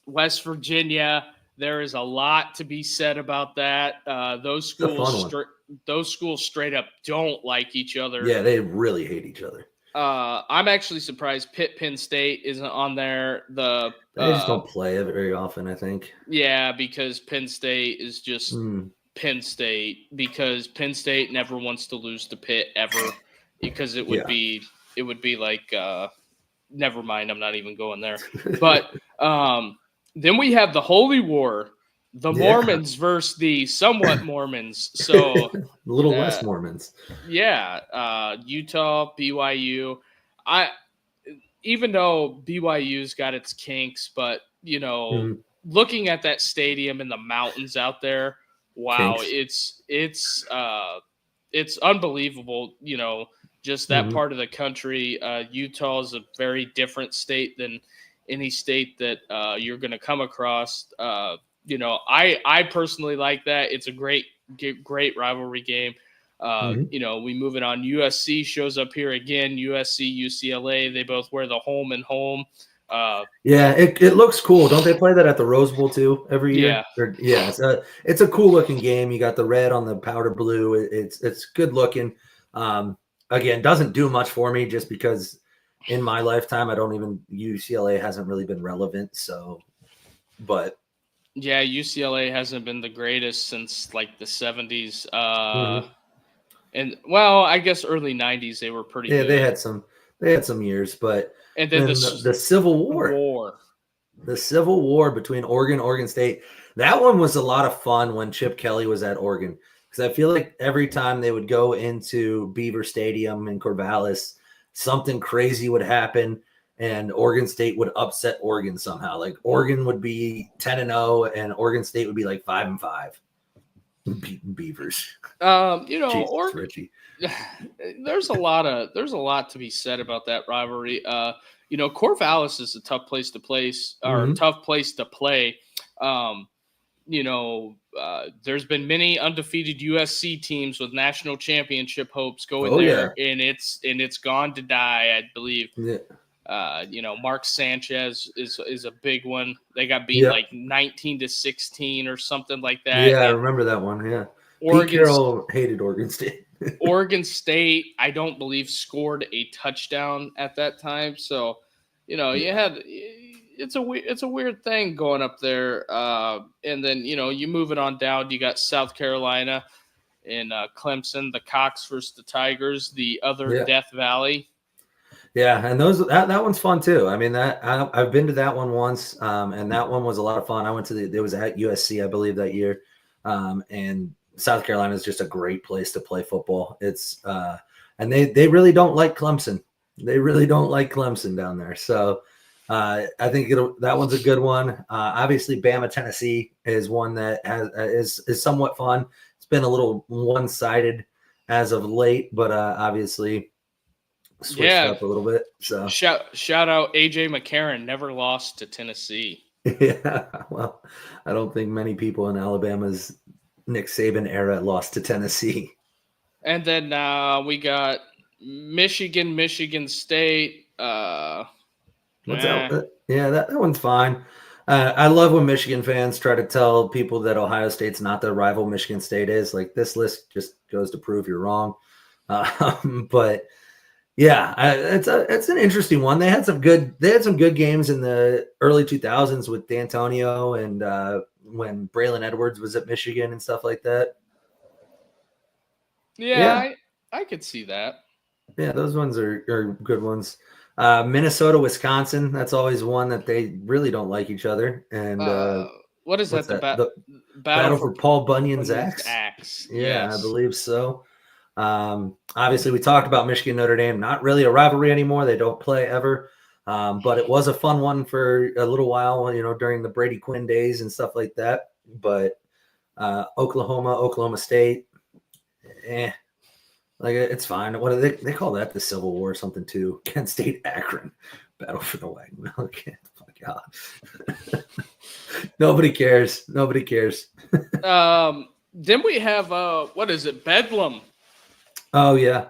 West Virginia. There is a lot to be said about that. Those schools straight up don't like each other. Yeah, they really hate each other. I'm actually surprised Penn State isn't on there. They just don't play it very often, I think. Yeah, because Penn State is just Penn State. Because Penn State never wants to lose to Pitt ever. Because it would be like never mind. I'm not even going there. But then we have the Holy War. The Mormons versus the somewhat Mormons. So a little less Mormons. Yeah. Utah, BYU. Even though BYU's got its kinks, but looking at that stadium and the mountains out there, wow, kinks. It's unbelievable. Just that part of the country. Utah is a very different state than any state that you're going to come across. I personally like that. It's a great rivalry game. We move it on. USC shows up here again. USC, UCLA. They both wear the home and home. It looks cool. Don't they play that at the Rose Bowl too every year? Yeah. It's a cool looking game. You got the red on the powder blue. It's good looking. Again, doesn't do much for me just because in my lifetime UCLA hasn't really been relevant. So, but. Yeah, UCLA hasn't been the greatest since like the 70s. And well, I guess early 90s they were pretty good. They had some years, but and then the Civil War. The Civil War between Oregon State. That one was a lot of fun when Chip Kelly was at Oregon. Because I feel like every time they would go into Beaver Stadium in Corvallis, something crazy would happen. And Oregon State would upset Oregon somehow. Like Oregon would be 10-0, and Oregon State would be like 5-5. Beating Beavers. Jesus, Richie. There's a lot to be said about that rivalry. Corvallis is a tough place to place or tough place to play. There's been many undefeated USC teams with national championship hopes going there, and it's gone to die, I believe. Yeah. Mark Sanchez is a big one. They got beat like 19-16 or something like that. Yeah, I remember that one. Yeah, Pete Carroll hated Oregon State. Oregon State, I don't believe, scored a touchdown at that time. So, you had it's a weird thing going up there. And then you move it on down. You got South Carolina and Clemson, the Cox versus the Tigers, the other Death Valley. Yeah, and that one's fun too. I mean, I've been to that one once, and that one was a lot of fun. I went to it was at USC, I believe, that year, and South Carolina is just a great place to play football. It's and they really don't like Clemson. They really don't like Clemson down there. So I think that one's a good one. Obviously, Bama Tennessee is one that is somewhat fun. It's been a little one-sided as of late, but obviously switched up a little bit. So shout out AJ McCarron, never lost to Tennessee. Yeah, well, I don't think many people in Alabama's Nick Saban era lost to Tennessee. And then we got Michigan State. What's that? Yeah, that one's fine. I love when Michigan fans try to tell people that Ohio State's not the rival Michigan State is. Like, this list just goes to prove you're wrong. But yeah, it's an interesting one. They had some good games in the early 2000s with D'Antonio and when Braylon Edwards was at Michigan and stuff like that. Yeah. I could see that. Yeah, those ones are good ones. Minnesota, Wisconsin, that's always one that they really don't like each other. And what is that? The battle for Paul Bunyan's axe? Yeah, yes. I believe so. Obviously, we talked about Michigan Notre Dame. Not really a rivalry anymore. They don't play ever. But it was a fun one for a little while, during the Brady Quinn days and stuff like that. But Oklahoma State, like, it's fine. What do they call that? The Civil War or something too? Kent State, Akron, battle for the wagon. Okay, my God. Nobody cares. Then we have what is it? Bedlam. Oh yeah.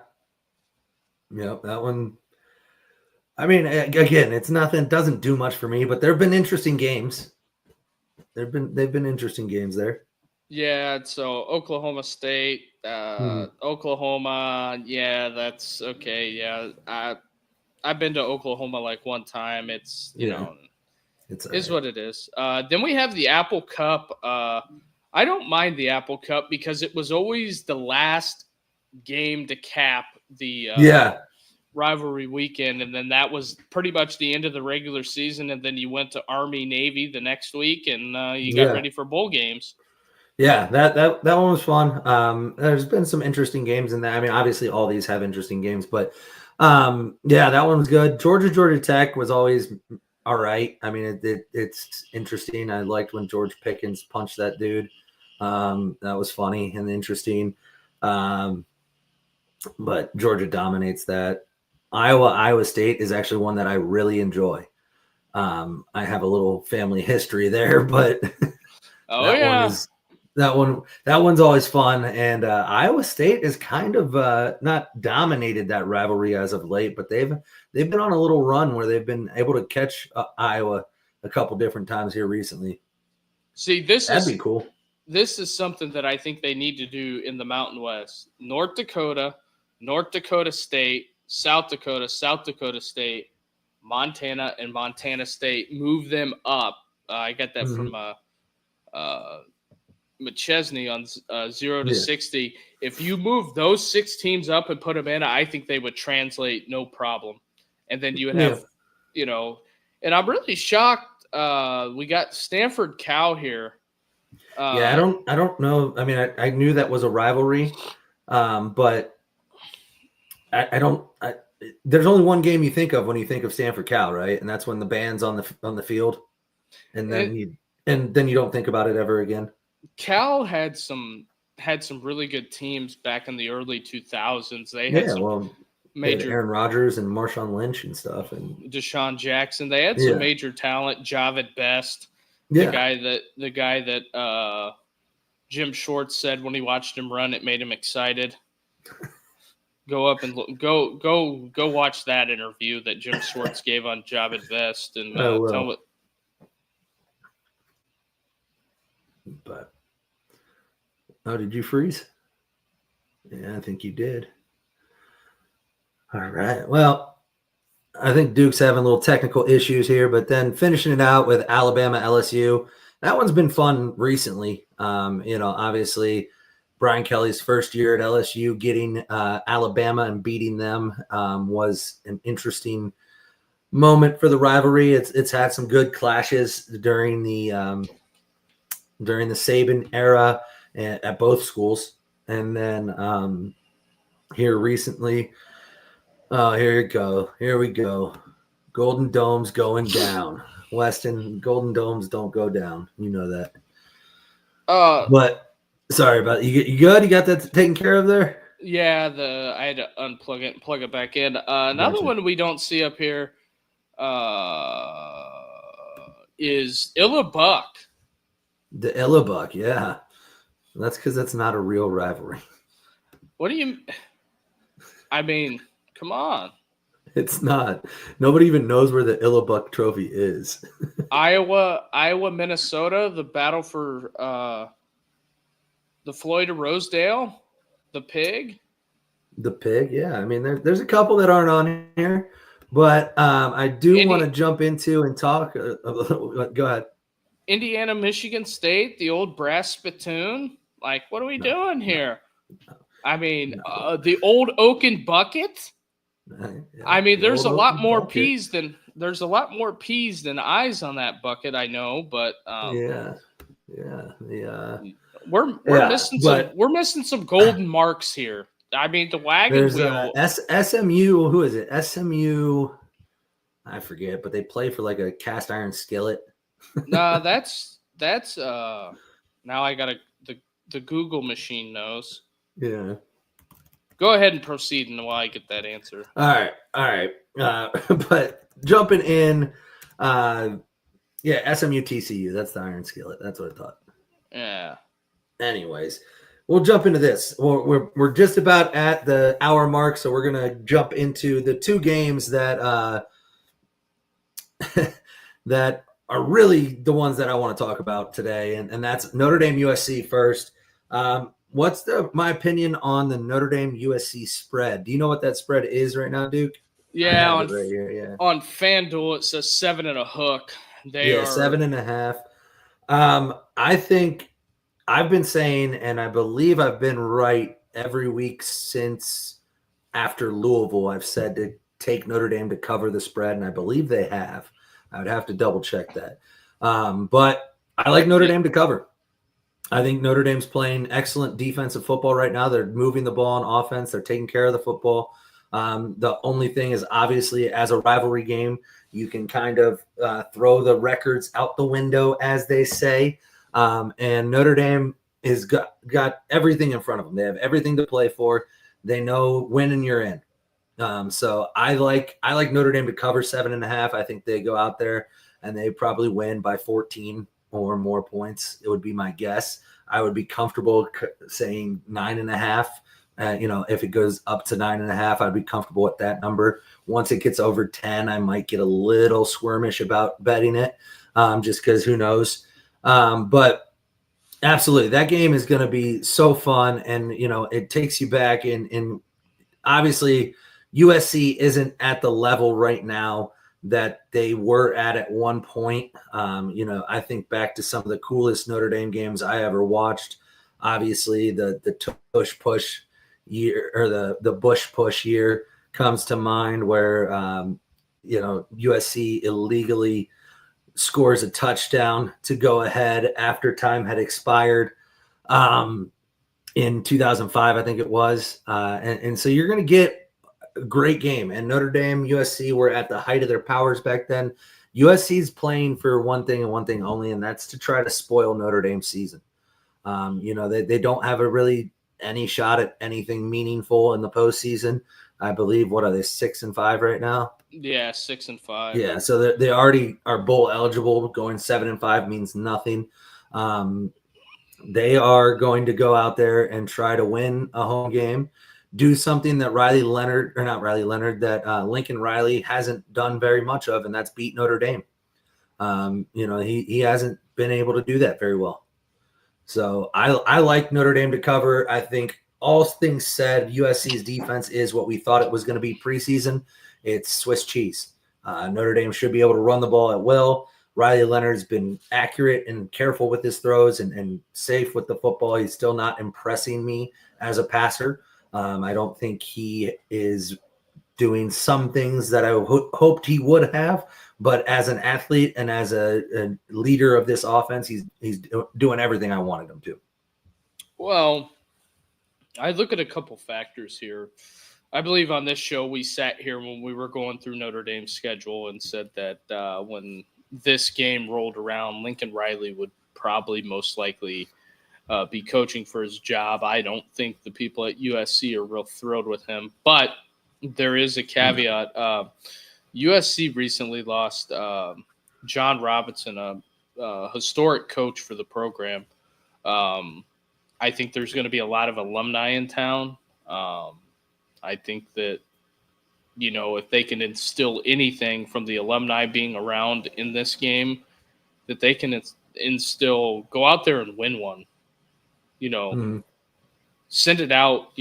Yep, that one. I mean, again, it's nothing. Doesn't do much for me, but there have been interesting games. They've been interesting games there. Yeah, so Oklahoma State, Oklahoma. Yeah, that's okay. Yeah, I've been to Oklahoma like one time. It's it's what it is. Then we have the Apple Cup. I don't mind the Apple Cup because it was always the last game to cap the rivalry weekend, and then that was pretty much the end of the regular season, and then you went to Army Navy the next week, and you got ready for bowl games. Yeah, that one was fun. There's been some interesting games in that. I mean, obviously all these have interesting games, but that one was good. Georgia Tech was always all right. I mean, it's interesting. I liked when George Pickens punched that dude. That was funny and interesting. But Georgia dominates that. Iowa State is actually one that I really enjoy. I have a little family history there, but that one's always fun. And Iowa State is kind of not dominated that rivalry as of late, but they've been on a little run where they've been able to catch Iowa a couple different times here recently. See, that'd be cool. This is something that I think they need to do in the Mountain West. North Dakota State, South Dakota State, Montana, and Montana State. Move them up. I got that from McChesney on 0 to 60. If you move those 6 teams up and put them in, I think they would translate no problem. And then you would have, and I'm really shocked. We got Stanford Cal here. I don't know. I mean, I knew that was a rivalry, but I don't. There's only one game you think of when you think of Stanford Cal, right? And that's when the band's on the field, and then you don't think about it ever again. Cal had some really good teams back in the early 2000s. They had major Aaron Rodgers and Marshawn Lynch and stuff, and Deshaun Jackson. They had some major talent. Javid Best. The guy that Jim Short said when he watched him run, it made him excited. Go up and go watch that interview that Jim Schwartz gave on Job Invest and I will. tell what. But did you freeze? Yeah, I think you did. All right. Well, I think Duke's having little technical issues here, but then finishing it out with Alabama LSU. That one's been fun recently. Obviously Brian Kelly's first year at LSU getting Alabama and beating them was an interesting moment for the rivalry. It's had some good clashes during the Saban era at both schools. And then here recently, here we go. Golden Dome's going down. Weston, Golden Domes don't go down. You know that. But sorry about you. You good? You got that taken care of there? Yeah, I had to unplug it and plug it back in. Another Gotcha. one we don't see up here is Illabuck. The Illabuck, yeah. That's because that's not a real rivalry. What do you? I mean, come on. It's not. Nobody even knows where the Illabuck trophy is. Iowa, Minnesota, the battle for the Floyd of Rosedale, the pig. The pig, yeah. I mean, there's a couple that aren't on here, but I do want to jump into and talk. Go ahead. Indiana, Michigan State, the old brass spittoon. Like, what are we doing here? I mean, the old oaken bucket. I mean, there's a lot more peas than eyes on that bucket. I know, but we're missing some golden marks here. I mean, the wagon wheel. SMU. Who is it? SMU. I forget, but they play for like a cast iron skillet. Nah, that's now I got the Google machine knows. Yeah. Go ahead and proceed until I get that answer. All right. But jumping in, SMU TCU. That's the iron skillet. That's what I thought. Yeah. Anyways, we'll jump into this. We're just about at the hour mark, so we're gonna jump into the two games that that are really the ones that I want to talk about today, and that's Notre Dame USC first. What's my opinion on the Notre Dame USC spread? Do you know what that spread is right now, Duke? Yeah, on FanDuel it says 7 and a hook. They are 7.5. I think I've been saying, and I believe I've been right every week since after Louisville. I've said to take Notre Dame to cover the spread, and I believe they have. I would have to double check that. But I like Notre Dame to cover. I think Notre Dame's playing excellent defensive football right now. They're moving the ball on offense. They're taking care of the football. The only thing is, obviously, as a rivalry game, you can kind of throw the records out the window, as they say. And Notre Dame has got everything in front of them. They have everything to play for. They know when and you're in. So I like Notre Dame to cover 7.5. I think they go out there and they probably win by 14 or more points. It would be my guess. I would be comfortable saying 9.5. If it goes up to 9.5, I'd be comfortable at that number. Once it gets over 10, I might get a little squirmish about betting it, just because who knows. But absolutely, that game is going to be so fun, and it takes you back. And obviously, USC isn't at the level right now that they were at one point. I think back to some of the coolest Notre Dame games I ever watched. Obviously, the tush push year, or the Bush push year, comes to mind, where USC illegally scores a touchdown to go ahead after time had expired in 2005, I think it was. And so you're going to get a great game. And Notre Dame, USC were at the height of their powers back then. USC's playing for one thing and one thing only, and that's to try to spoil Notre Dame's season. They don't have any shot at anything meaningful in the postseason. I believe, what are they, 6-5 right now? Yeah, 6-5. Yeah, so they already are bowl eligible. Going 7-5 means nothing. They are going to go out there and try to win a home game, do something that Lincoln Riley hasn't done very much of, and that's beat Notre Dame. He hasn't been able to do that very well. So I like Notre Dame to cover. I think all things said, USC's defense is what we thought it was going to be preseason. It's Swiss cheese. Notre Dame should be able to run the ball at will. Riley Leonard's been accurate and careful with his throws and safe with the football. He's still not impressing me as a passer. I don't think he is doing some things that I hoped he would have, but as an athlete and as a leader of this offense, he's doing everything I wanted him to. Well, I look at a couple factors here. I believe on this show we sat here when we were going through Notre Dame's schedule and said that when this game rolled around, Lincoln Riley would probably most likely be coaching for his job. I don't think the people at USC are real thrilled with him, but there is a caveat. USC recently lost John Robinson, a historic coach for the program. I think there's going to be a lot of alumni in town. I think that, if they can instill anything from the alumni being around in this game, that they can instill, go out there and win one, send it out,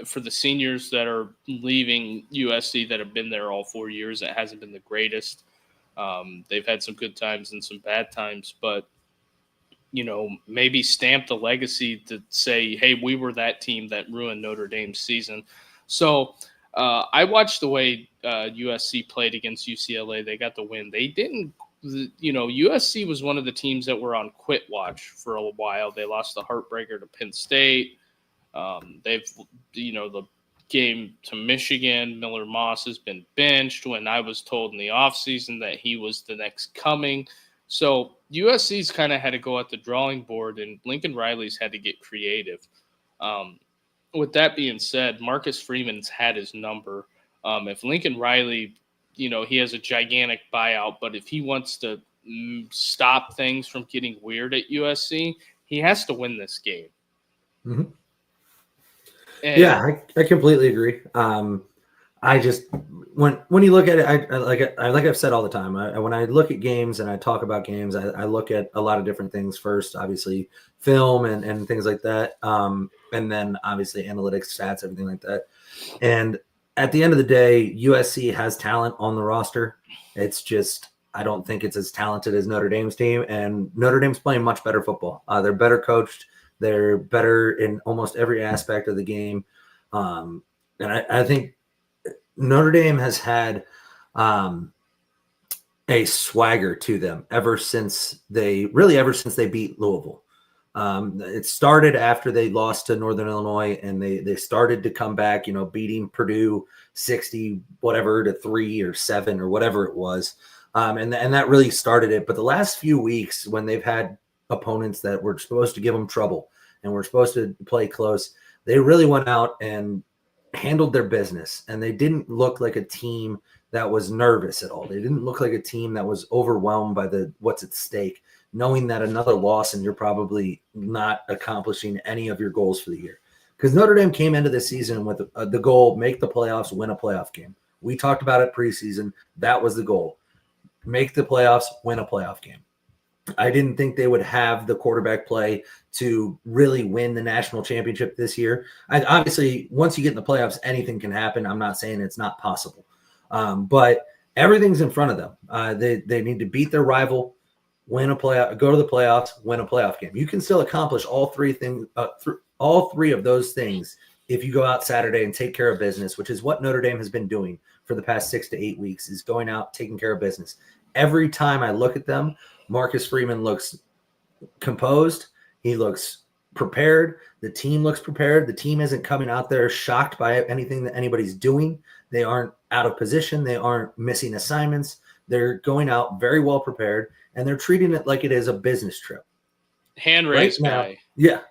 for the seniors that are leaving USC that have been there all 4 years. It hasn't been the greatest. They've had some good times and some bad times, but maybe stamp the legacy to say, hey, we were that team that ruined Notre Dame's season. So I watched the way USC played against UCLA. They got the win. They didn't, USC was one of the teams that were on quit watch for a while. They lost the heartbreaker to Penn State. They've, the game to Michigan, Miller Moss has been benched when I was told in the offseason that he was the next coming. So USC's kind of had to go at the drawing board, and Lincoln Riley's had to get creative. With that being said, Marcus Freeman's had his number. If Lincoln Riley, he has a gigantic buyout, but if he wants to stop things from getting weird at USC, he has to win this game. Mm-hmm. Yeah, I completely agree. I just when you look at it, like I've said all the time, when I look at games and I talk about games, I look at a lot of different things first, obviously film and things like that, and then obviously analytics, stats, everything like that. And at the end of the day, USC has talent on the roster. It's just I don't think it's as talented as Notre Dame's team, and Notre Dame's playing much better football. They're better coached. They're better in almost every aspect of the game. And I think Notre Dame has had a swagger to them ever since they beat Louisville. It started after they lost to Northern Illinois, and they started to come back, beating Purdue 60 whatever to 3 or 7 or whatever it was. And that really started it. But the last few weeks when they've had opponents that were supposed to give them trouble and were supposed to play close, they really went out and handled their business, and they didn't look like a team that was nervous at all. They didn't look like a team that was overwhelmed by what's at stake, knowing that another loss and you're probably not accomplishing any of your goals for the year. Because Notre Dame came into this season with the goal, make the playoffs, win a playoff game. We talked about it preseason. That was the goal. Make the playoffs, win a playoff game. I didn't think they would have the quarterback play to really win the national championship this year. Obviously, once you get in the playoffs, anything can happen. I'm not saying it's not possible. But everything's in front of them. They need to beat their rival, win a playoff, go to the playoffs, win a playoff game. You can still accomplish all three things, all three of those things if you go out Saturday and take care of business, which is what Notre Dame has been doing for the past 6 to 8 weeks, is going out, taking care of business. Every time I look at them, Marcus Freeman looks composed. He looks prepared. The team looks prepared. The team isn't coming out there shocked by anything that anybody's doing. They aren't out of position. They aren't missing assignments. They're going out very well prepared, and they're treating it like it is a business trip. Hand raise guy. Yeah.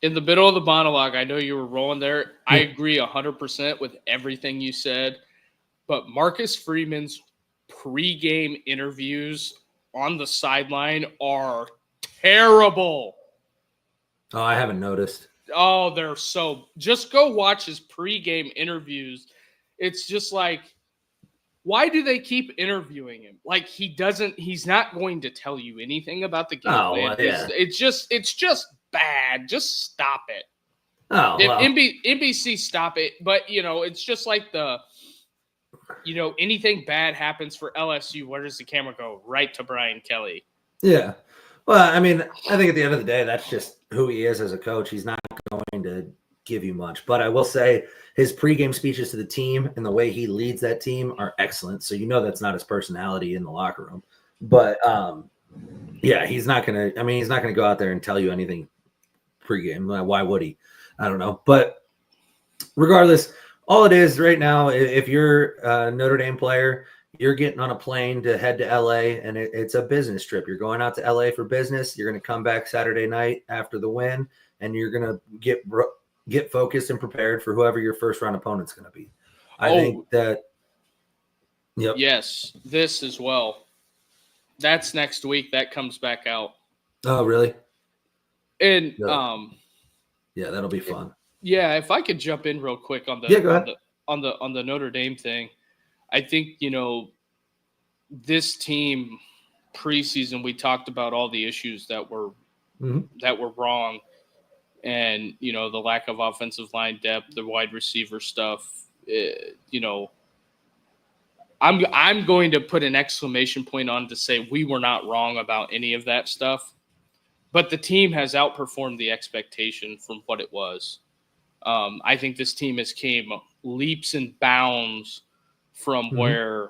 In the middle of the monologue, I know you were rolling there. I agree 100% with everything you said, but Marcus Freeman's pregame interviews on the sideline are terrible. Oh, I haven't noticed. they're so. Just go watch his pregame interviews. It's just like, why do they keep interviewing him? Like he's not going to tell you anything about the game plan. Yeah. It's just bad. Just stop it. Oh, If well. NBC stop it. But it's just like anything bad happens for LSU, where does the camera go? Right to Brian Kelly. Yeah. Well, I mean, I think at the end of the day, that's just who he is as a coach. He's not going to give you much. But I will say his pregame speeches to the team and the way he leads that team are excellent. So that's not his personality in the locker room. But yeah, he's not gonna go out there and tell you anything pregame. Why would he? I don't know. But regardless, all it is right now, if you're a Notre Dame player, you're getting on a plane to head to LA, and it's a business trip. You're going out to LA for business. You're going to come back Saturday night after the win, and you're going to get focused and prepared for whoever your first round opponent's going to be. I think that. Yep. Yes, this as well. That's next week. That comes back out. Oh, really? And yeah, that'll be fun. Yeah, if I could jump in real quick on the go ahead. on the Notre Dame thing, I think this team preseason we talked about all the issues that were wrong, and the lack of offensive line depth, the wide receiver stuff. I'm going to put an exclamation point on to say we were not wrong about any of that stuff, but the team has outperformed the expectation from what it was. I think this team has came leaps and bounds from where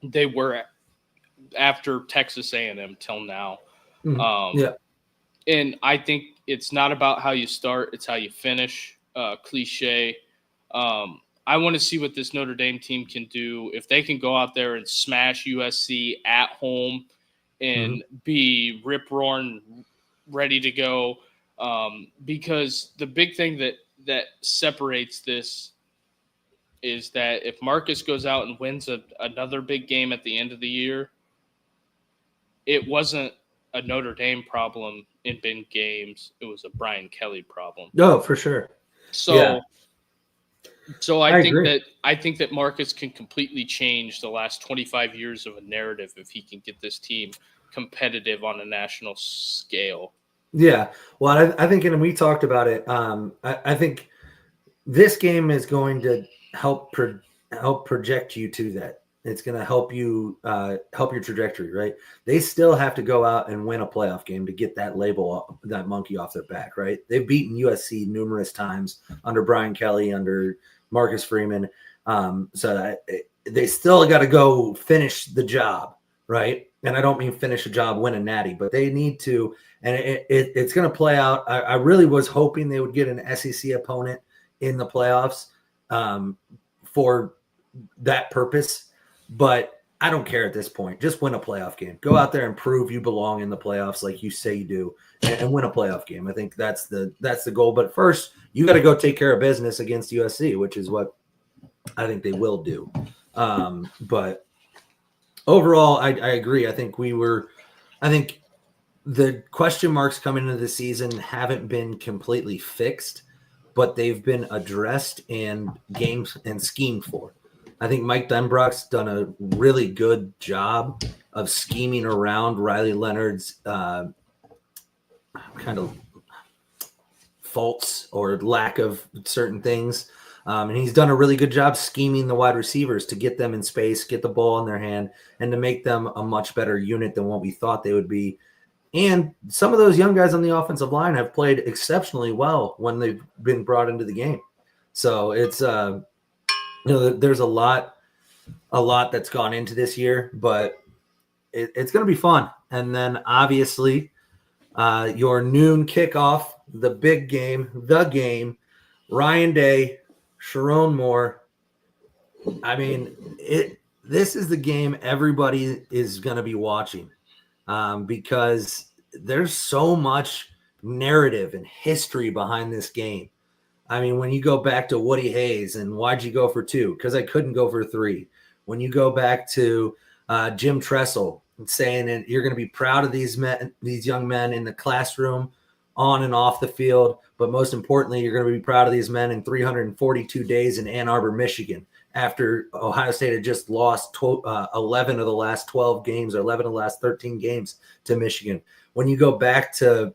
they were after Texas A&M till now. And I think it's not about how you start, it's how you finish. Cliche. I want to see what this Notre Dame team can do. If they can go out there and smash USC at home and be rip-roaring, ready to go. Because the big thing that separates this is that if Marcus goes out and wins another big game at the end of the year, it wasn't a Notre Dame problem in big games. It was a Brian Kelly problem. No, for sure. So I think that Marcus can completely change the last 25 years of a narrative if he can get this team competitive on a national scale. Yeah, well, I think, and we talked about it. I think this game is going to help project you to that. It's going to help you help your trajectory, right? They still have to go out and win a playoff game to get that label, that monkey off their back, right? They've beaten USC numerous times under Brian Kelly, under Marcus Freeman. So they still got to go finish the job, right? And I don't mean finish a job, win a natty, but they need to. And it's going to play out. I really was hoping they would get an SEC opponent in the playoffs for that purpose. But I don't care at this point. Just win a playoff game. Go out there and prove you belong in the playoffs like you say you do, and win a playoff game. I think that's the goal. But first, you got to go take care of business against USC, which is what I think they will do. But overall, I agree. I think the question marks coming into the season haven't been completely fixed, but they've been addressed and games and schemed for. I think Mike Denbrock's done a really good job of scheming around Riley Leonard's kind of faults or lack of certain things. And he's done a really good job scheming the wide receivers to get them in space, get the ball in their hand, and to make them a much better unit than what we thought they would be. And some of those young guys on the offensive line have played exceptionally well when they've been brought into the game. So it's, there's a lot that's gone into this year, but it's going to be fun. And then obviously your noon kickoff, the big game, Ryan Day, Sharon Moore. I mean, this is the game everybody is going to be watching. Because there's so much narrative and history behind this game. I mean, when you go back to Woody Hayes and why'd you go for 2? Because I couldn't go for 3. When you go back to Jim Tressel saying that you're going to be proud of these young men in the classroom on and off the field. But most importantly, you're going to be proud of these men in 342 days in Ann Arbor, Michigan, after Ohio State had just lost 11 of the last 12 games or 11 of the last 13 games to Michigan. When you go back to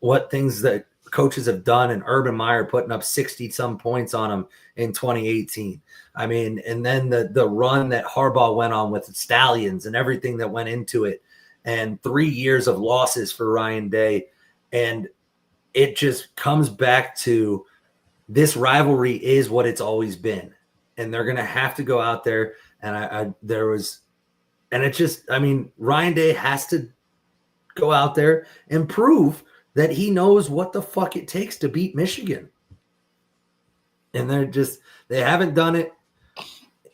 what things that coaches have done, and Urban Meyer putting up 60-some points on them in 2018. I mean, and then the run that Harbaugh went on with the Stallions and everything that went into it, and 3 years of losses for Ryan Day. And it just comes back to this rivalry is what it's always been. And they're going to have to go out there. And Ryan Day has to go out there and prove that he knows what the fuck it takes to beat Michigan. And they haven't done it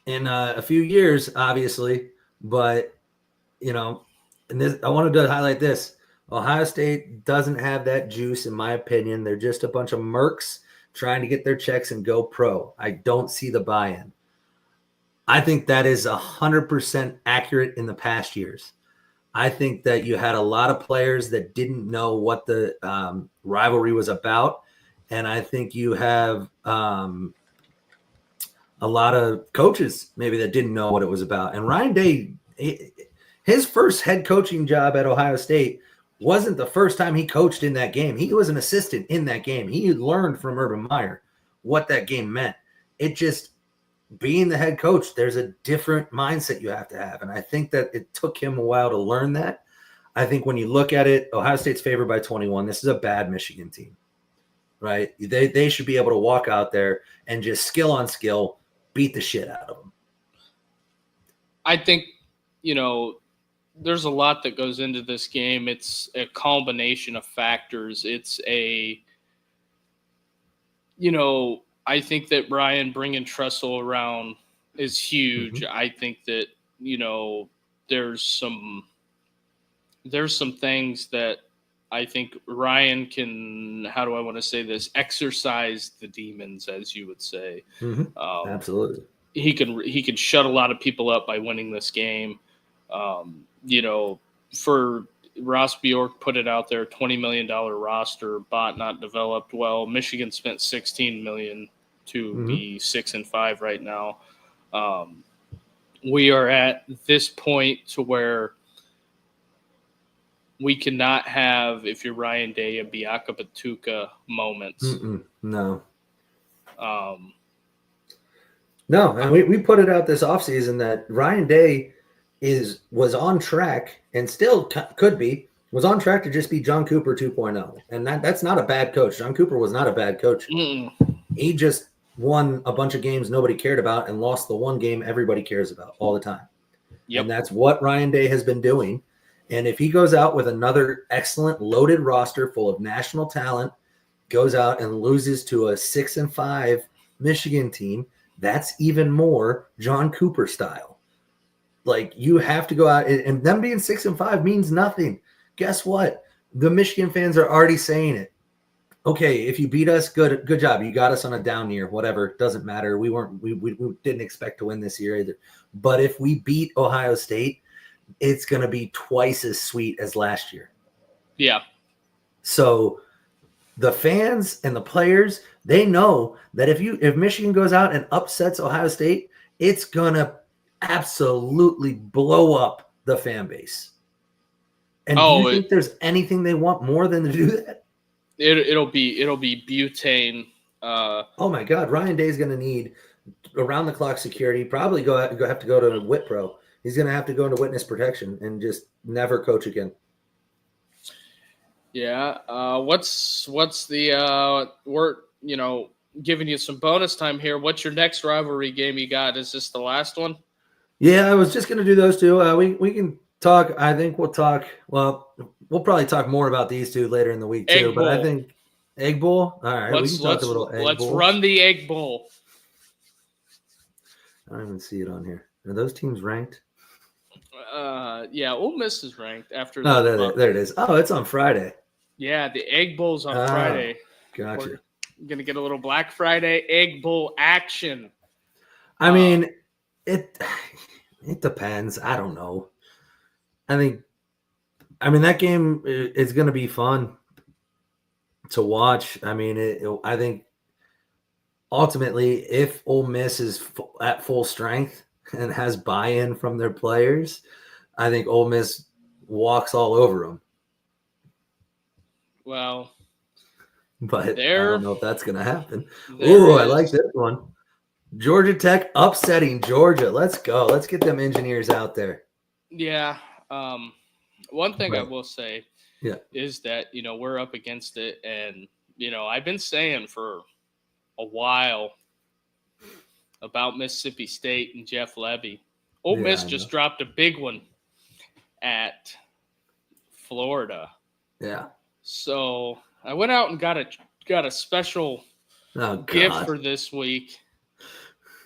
in a few years, obviously. But, I wanted to highlight this. Ohio State doesn't have that juice, in my opinion. They're just a bunch of mercs trying to get their checks and go pro. I don't see the buy-in. I think that is 100% accurate in the past years. I think that you had a lot of players that didn't know what the rivalry was about. And I think you have a lot of coaches maybe that didn't know what it was about. And Ryan Day, his first head coaching job at Ohio State wasn't the first time he coached in that game. He was an assistant in that game. He learned from Urban Meyer what that game meant. It just, being the head coach, there's a different mindset you have to have. And I think that it took him a while to learn that. I think when you look at it, Ohio State's favored by 21. This is a bad Michigan team, right? They should be able to walk out there and just skill on skill, beat the shit out of them. I think, there's a lot that goes into this game. It's a combination of factors. It's I think that Brian bringing Tressel around is huge. Mm-hmm. I think that, there's some things that I think Ryan can, how do I want to say this, exercise the demons, as you would say. Mm-hmm. Absolutely. He can shut a lot of people up by winning this game. For Ross Bjork put it out there, $20 million roster, bought, not developed. Well, Michigan spent $16 million to be 6-5 right now. We are at this point to where we cannot have, if you're Ryan Day, a Biaka Batuka moments. No. No, and we put it out this offseason that Ryan Day was on track, and still was on track to just be John Cooper 2.0. And that's not a bad coach. John Cooper was not a bad coach. He just won a bunch of games nobody cared about and lost the one game everybody cares about all the time. Yep. And that's what Ryan Day has been doing. And if he goes out with another excellent loaded roster full of national talent, goes out and loses to a 6-5 Michigan team, that's even more John Cooper style. Like, you have to go out, and them being 6-5 means nothing. Guess what? The Michigan fans are already saying it. Okay, if you beat us, good job. You got us on a down year, whatever. Doesn't matter. We didn't expect to win this year either. But if we beat Ohio State, it's going to be twice as sweet as last year. Yeah. So the fans and the players, they know that if Michigan goes out and upsets Ohio State, it's going to absolutely blow up the fan base. And do you think there's anything they want more than to do that? It'll be butane. Oh my God, Ryan Day's going to need around the clock security. Probably have to go to WITPRO. He's going to have to go into witness protection and just never coach again. Yeah. What's the we're giving you some bonus time here. What's your next rivalry game you got? Is this the last one? Yeah, I was just going to do those two. We can talk. I think we'll talk. Well, we'll probably talk more about these two later in the week too. But I think Egg Bowl. All right, we can talk a little Egg Bowl. Let's run the Egg Bowl. I don't even see it on here. Are those teams ranked? Yeah, Ole Miss is ranked after. Oh, there it is. Oh, it's on Friday. Yeah, the Egg Bowl's on Friday. Gotcha. We're gonna get a little Black Friday Egg Bowl action. I mean, it depends. I don't know. I mean that game is going to be fun. to watch. I mean, I think ultimately, if Ole Miss is at full strength and has buy-in from their players, I think Ole Miss walks all over them. Well, But I don't know if that's going to happen. there I is- like this one. Georgia Tech upsetting Georgia. Let's go. Let's get them engineers out there. Yeah. One thing I Right. will say Yeah. is that, we're up against it. And, I've been saying for a while about Mississippi State and Jeff Levy. Ole Miss I just know. dropped a big one at Florida. Yeah. So I went out and got a special Oh, gift God. for this week.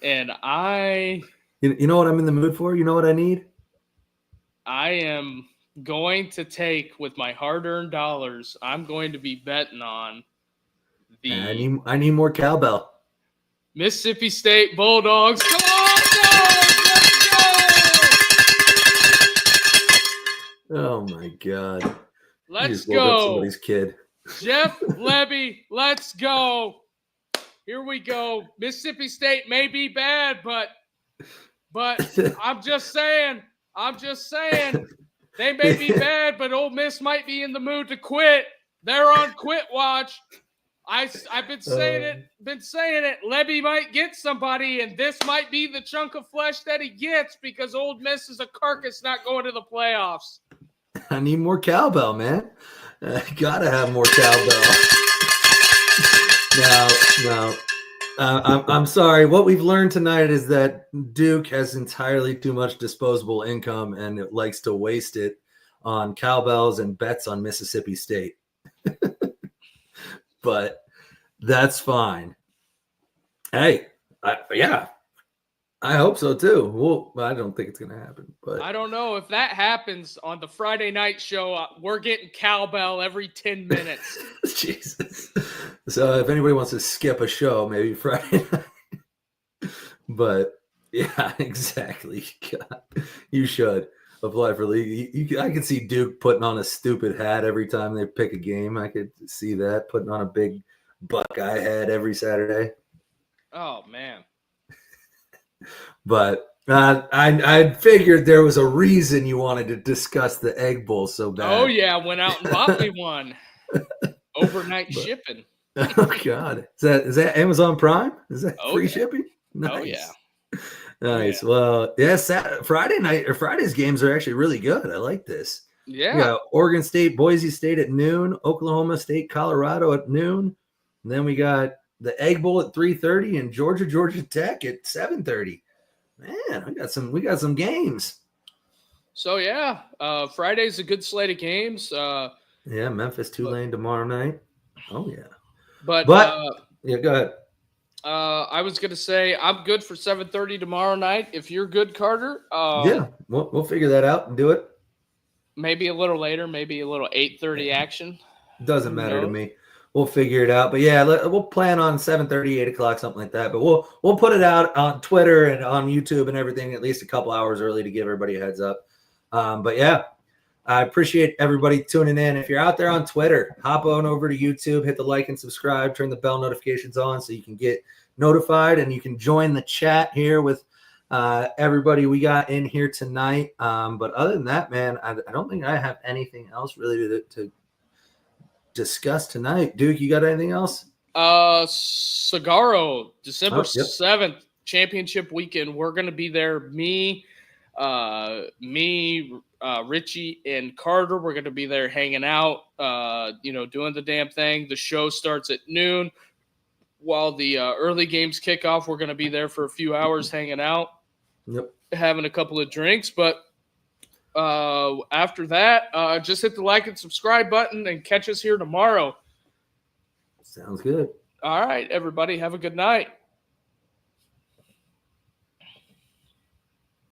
And You know what I'm in the mood for? You know what I need? I am going to take, with my hard-earned dollars, I'm going to be betting on the I need more cowbell. Mississippi State Bulldogs. Come on, Dogs! Let's go! Oh, my God. You Let's just woke up go. somebody's kid. Jeff Levy, let's go. Here we go. Mississippi State may be bad, but I'm just saying. They may be bad, but Ole Miss might be in the mood to quit. They're on quit watch. I've been saying it. Levy might get somebody, and this might be the chunk of flesh that he gets because Ole Miss is a carcass not going to the playoffs. I need more cowbell, man. Gotta have more cowbell. No. I'm sorry. What we've learned tonight is that Duke has entirely too much disposable income and it likes to waste it on cowbells and bets on Mississippi State. But that's fine. Hey, I hope so too. Well, I don't think it's going to happen. But I don't know if that happens on the Friday night show. We're getting cowbell every 10 minutes. Jesus. So if anybody wants to skip a show, maybe Friday night. But yeah, exactly. God, you should apply for league. I could see Duke putting on a stupid hat every time they pick a game. I could see that, putting on a big Buckeye hat every Saturday. Oh, man. But I figured there was a reason you wanted to discuss the Egg Bowl so bad. Oh, yeah. Went out and bought me one. Overnight shipping. Oh, God. Is that Amazon Prime? Is that free shipping? Nice. Oh, yeah. Nice. Well, Friday's games are actually really good. I like this. Yeah. We got Oregon State, Boise State at noon, Oklahoma State, Colorado at noon. And then we got the Egg Bowl at 3:30 and Georgia Tech at 7:30. Man, we got some games. So yeah, Friday's a good slate of games. Yeah, Memphis Tulane tomorrow night. Oh yeah. But yeah, go ahead. I was gonna say I'm good for 7:30 tomorrow night. If you're good, Carter. Yeah, we'll figure that out and do it. Maybe a little later, maybe a little 8:30 action. Doesn't matter to me. We'll figure it out. But yeah, we'll plan on 7:30, 8 o'clock, something like that. But we'll put it out on Twitter and on YouTube and everything at least a couple hours early to give everybody a heads up. But yeah, I appreciate everybody tuning in. If you're out there on Twitter, hop on over to YouTube, hit the like and subscribe, turn the bell notifications on so you can get notified and you can join the chat here with everybody we got in here tonight. But other than that, man, I don't think I have anything else really to discuss tonight. Duke, you got anything else? Sagaro, December 7th, championship weekend. We're going to be there. Me, Richie, and Carter. We're going to be there hanging out, doing the damn thing. The show starts at noon. While the early games kick off, we're going to be there for a few hours hanging out, having a couple of drinks. But after that, just hit the like and subscribe button and catch us here tomorrow. Sounds good. All right, everybody. Have a good night.